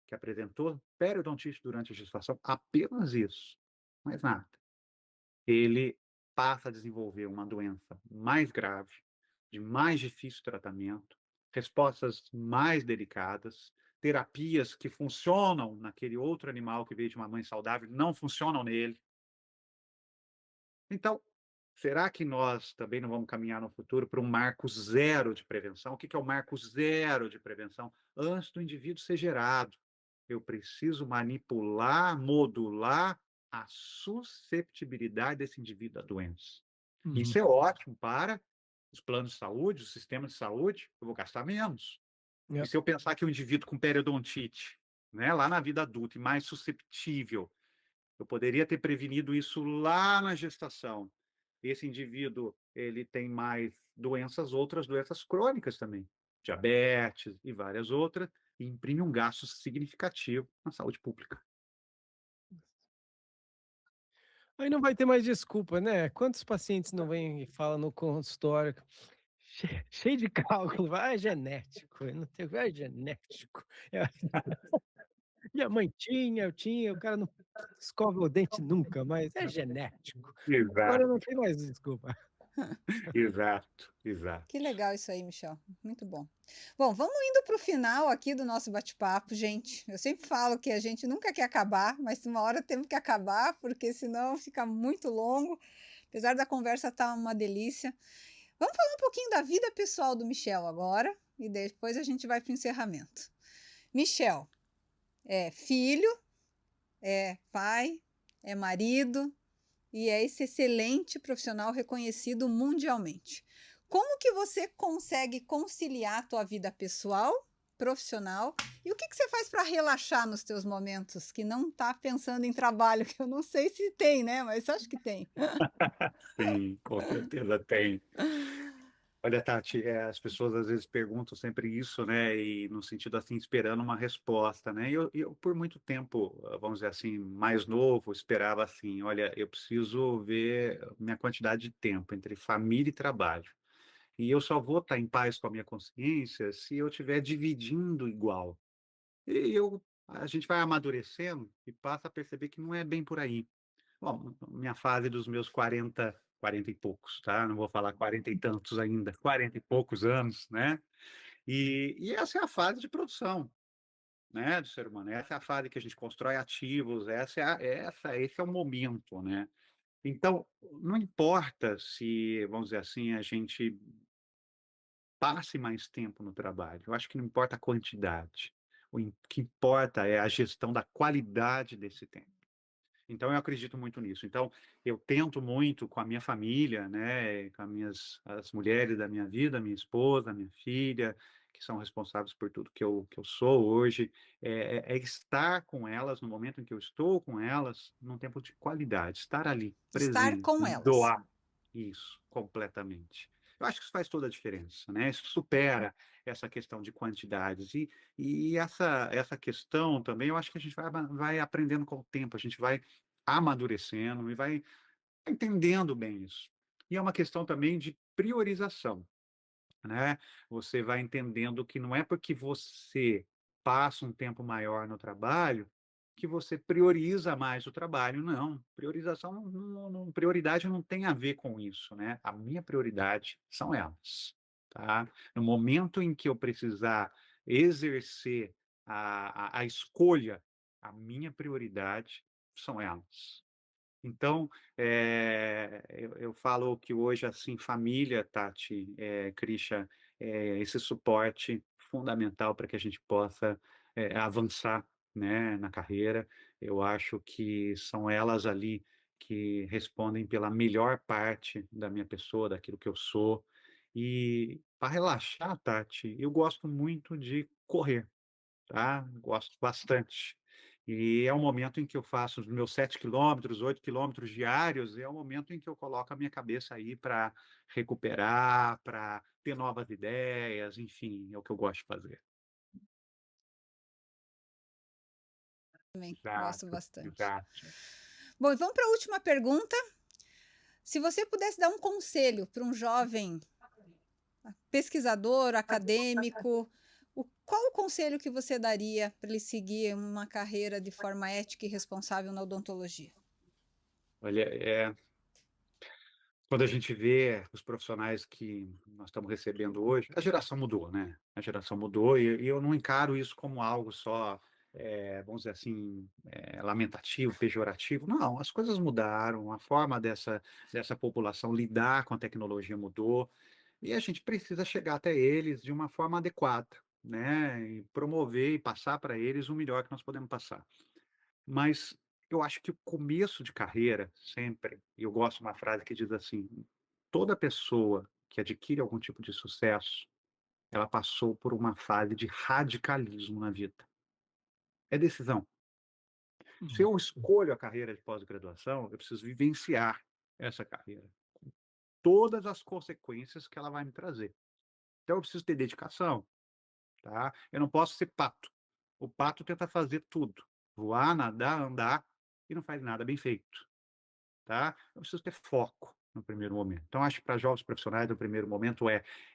que apresentou periodontite durante a gestação, apenas isso, mais nada. Ele passa a desenvolver uma doença mais grave, de mais difícil tratamento, respostas mais delicadas, terapias que funcionam naquele outro animal que veio de uma mãe saudável, não funcionam nele. Então, será que nós também não vamos caminhar no futuro para um marco zero de prevenção? O que é o marco zero de prevenção? Antes do indivíduo ser gerado, eu preciso manipular, modular a susceptibilidade desse indivíduo à doença. Uhum. Isso é ótimo para os planos de saúde, o sistema de saúde, eu vou gastar menos. E É. se eu pensar que o indivíduo com periodontite, né, lá na vida adulta e mais susceptível, eu poderia ter prevenido isso lá na gestação. Esse indivíduo, ele tem mais doenças, outras doenças crônicas também, diabetes e várias outras, e imprime um gasto significativo na saúde pública. Aí não vai ter mais desculpa, né? Quantos pacientes não vêm e falam no consultório, cheio de cálculo, vai, é genético, eu não tenho, é genético. É, minha mãe tinha, eu tinha, o cara não escova o dente nunca, mas é genético. Agora Exato, não tem mais desculpa. exato, Que exato. legal isso aí, Michel. Muito bom. Bom, vamos indo para o final aqui do nosso bate-papo, gente. Eu sempre falo que a gente nunca quer acabar, mas uma hora temos que acabar, porque senão fica muito longo. Apesar da conversa estar uma delícia. Vamos falar um pouquinho da vida pessoal do Michel agora, e depois a gente vai para o encerramento. Michel é filho, é pai, é marido e é esse excelente profissional reconhecido mundialmente. Como que você consegue conciliar a tua vida pessoal, profissional, e o que que você faz para relaxar nos teus momentos que não tá pensando em trabalho, que eu não sei se tem, né, mas acho que tem. Sim, com certeza tem. Olha, Tati, as pessoas às vezes perguntam sempre isso, né, e no sentido assim, esperando uma resposta, né, e eu por muito tempo, vamos dizer assim, mais novo, esperava assim, olha, eu preciso ver minha quantidade de tempo entre família e trabalho, e eu só vou estar em paz com a minha consciência se eu estiver dividindo igual. A gente vai amadurecendo e passa a perceber que não é bem por aí. Bom, minha fase dos meus 40 e poucos, tá? Não vou falar 40 e tantos ainda, 40 e poucos anos, né? E essa é a fase de produção, né, do ser humano. Essa é a fase que a gente constrói ativos, esse é o momento, né? Então, não importa se, vamos dizer assim, a gente passe mais tempo no trabalho. Eu acho que não importa a quantidade. Que importa é a gestão da qualidade desse tempo. Então eu acredito muito nisso. Então, eu tento muito com a minha família, né, com as mulheres da minha vida, minha esposa, minha filha, que são responsáveis por tudo que eu sou hoje, é estar com elas no momento em que eu estou com elas, num tempo de qualidade, estar ali, Estar presente, com me elas. doar. Isso, completamente. Eu acho que isso faz toda a diferença, né, isso supera essa questão de quantidades. E essa questão também, eu acho que a gente vai aprendendo com o tempo, a gente vai amadurecendo e vai entendendo bem isso. E é uma questão também de priorização, né? Você vai entendendo que não é porque você passa um tempo maior no trabalho que você prioriza mais o trabalho, não. Priorização prioridade não tem a ver com isso, né? A minha prioridade são elas, tá? No momento em que eu precisar exercer a escolha, a minha prioridade são elas. Então, eu falo que hoje, assim, família, Tati, Christian, é esse suporte fundamental para que a gente possa, avançar, né, na carreira. Eu acho que são elas ali que respondem pela melhor parte da minha pessoa, daquilo que eu sou. E para relaxar, Tati, eu gosto muito de correr. Tá, gosto bastante. E é o momento em que eu faço os meus 7 quilômetros, 8 quilômetros diários, é o momento em que eu coloco a minha cabeça aí para recuperar, para ter novas ideias, enfim, é o que eu gosto de fazer. Também gosto Exato, bastante. exato. Bom, e vamos para a última pergunta. Se você pudesse dar um conselho para um jovem pesquisador, acadêmico, qual o conselho que você daria para ele seguir uma carreira de forma ética e responsável na odontologia? Olha, quando a gente vê os profissionais que nós estamos recebendo hoje, a geração mudou, né? A geração mudou e eu não encaro isso como algo só, vamos dizer assim, lamentativo, pejorativo. Não, as coisas mudaram, a forma dessa população lidar com a tecnologia mudou e a gente precisa chegar até eles de uma forma adequada, né? E promover e passar para eles o melhor que nós podemos passar. Mas eu acho que o começo de carreira, sempre, e eu gosto de uma frase que diz assim: toda pessoa que adquire algum tipo de sucesso, ela passou por uma fase de radicalismo na vida. É decisão. Se Uhum. eu escolho a carreira de pós-graduação, eu preciso vivenciar essa carreira, todas as consequências que ela vai me trazer. Então eu preciso ter dedicação, tá? Eu não posso ser pato. O pato tenta fazer tudo: voar, nadar, andar e não faz nada bem feito. Tá? Eu preciso ter foco no primeiro momento. Então, acho que para jovens profissionais, no primeiro momento,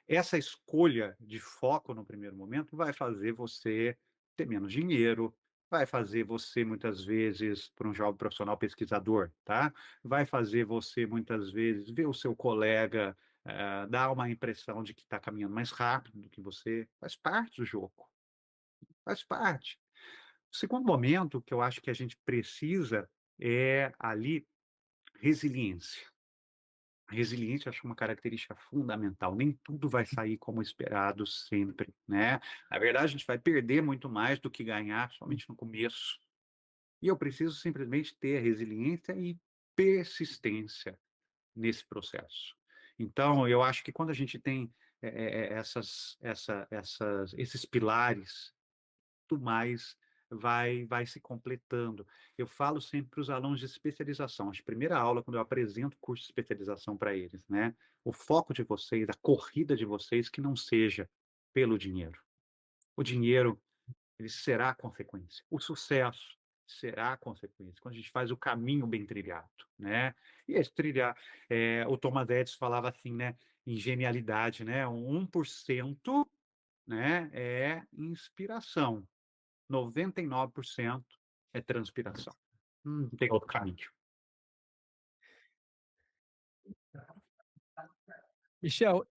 essa escolha de foco no primeiro momento vai fazer você ter menos dinheiro, vai fazer você, muitas vezes, para um jovem profissional pesquisador, tá? Vai fazer você, muitas vezes, ver o seu colega dar uma impressão de que está caminhando mais rápido do que você. Faz parte do jogo, faz parte. O segundo momento que eu acho que a gente precisa é ali resiliência. A resiliência eu acho uma característica fundamental, nem tudo vai sair como esperado sempre, né. Na verdade, a gente vai perder muito mais do que ganhar, somente no começo. E eu preciso simplesmente ter resiliência e persistência nesse processo. Então, eu acho que quando a gente tem esses pilares, tudo mais vai se completando. Eu falo sempre para os alunos de especialização, a primeira aula, quando eu apresento o curso de especialização para eles, né? O foco de vocês, a corrida de vocês, que não seja pelo dinheiro. O dinheiro, ele será a consequência. O sucesso será a consequência, quando a gente faz o caminho bem trilhado, né? E esse trilhar, o Thomas Edison falava assim, né, em genialidade, né, 1%, né, é inspiração, 99% é transpiração. Não tem outro caminho. Michel,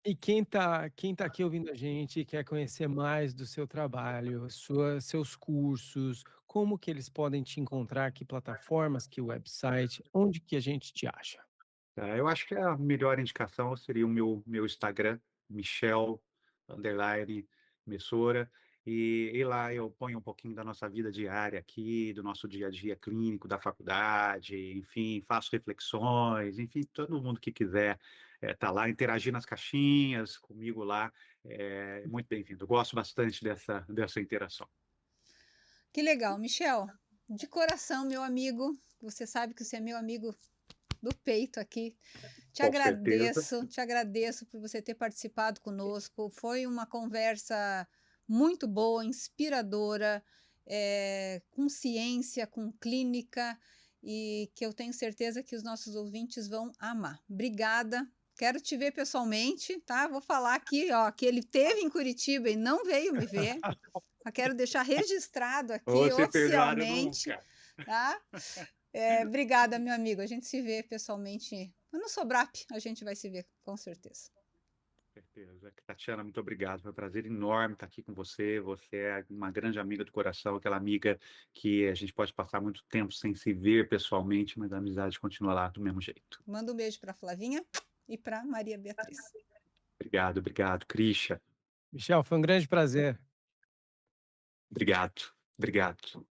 e quem tá aqui ouvindo a gente e quer conhecer mais do seu trabalho, seus cursos, como que eles podem te encontrar? Que plataformas, que website, onde que a gente te acha? Eu acho que a melhor indicação seria o meu Instagram, Michel underline Messora, e lá eu ponho um pouquinho da nossa vida diária aqui, do nosso dia a dia clínico, da faculdade, enfim, faço reflexões, enfim, todo mundo que quiser tá lá, interagir nas caixinhas comigo lá, é muito bem-vindo. Gosto bastante dessa interação. Que legal, Michel. De coração, meu amigo, você sabe que você é meu amigo do peito aqui. Com certeza. Te agradeço por você ter participado conosco. Foi uma conversa muito boa, inspiradora, com ciência, com clínica, e que eu tenho certeza que os nossos ouvintes vão amar. Obrigada. Quero te ver pessoalmente, tá? Vou falar aqui, ó, que ele teve em Curitiba e não veio me ver. Só quero deixar registrado aqui Você perdoado oficialmente, nunca. tá? Obrigada, meu amigo. A gente se vê pessoalmente. No Sobrap, a gente vai se ver, com certeza. Certeza. Tatiana, muito obrigado. Foi um prazer enorme estar aqui com você. Você é uma grande amiga do coração, aquela amiga que a gente pode passar muito tempo sem se ver pessoalmente, mas a amizade continua lá do mesmo jeito. Manda um beijo para Flavinha e para Maria Beatriz. Obrigado, obrigado. Krisha, Michel, foi um grande prazer. obrigado, obrigado.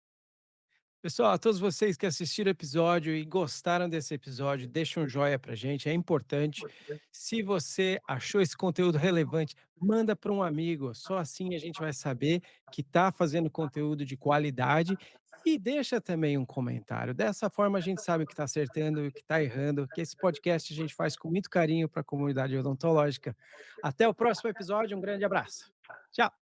Pessoal, a todos vocês que assistiram o episódio e gostaram desse episódio, deixa um joinha pra gente, é importante. Se você achou esse conteúdo relevante, manda para um amigo. Só assim a gente vai saber que está fazendo conteúdo de qualidade e deixa também um comentário. Dessa forma a gente sabe o que está acertando e o que está errando, que esse podcast a gente faz com muito carinho para a comunidade odontológica. Até o próximo episódio, um grande abraço. Tchau.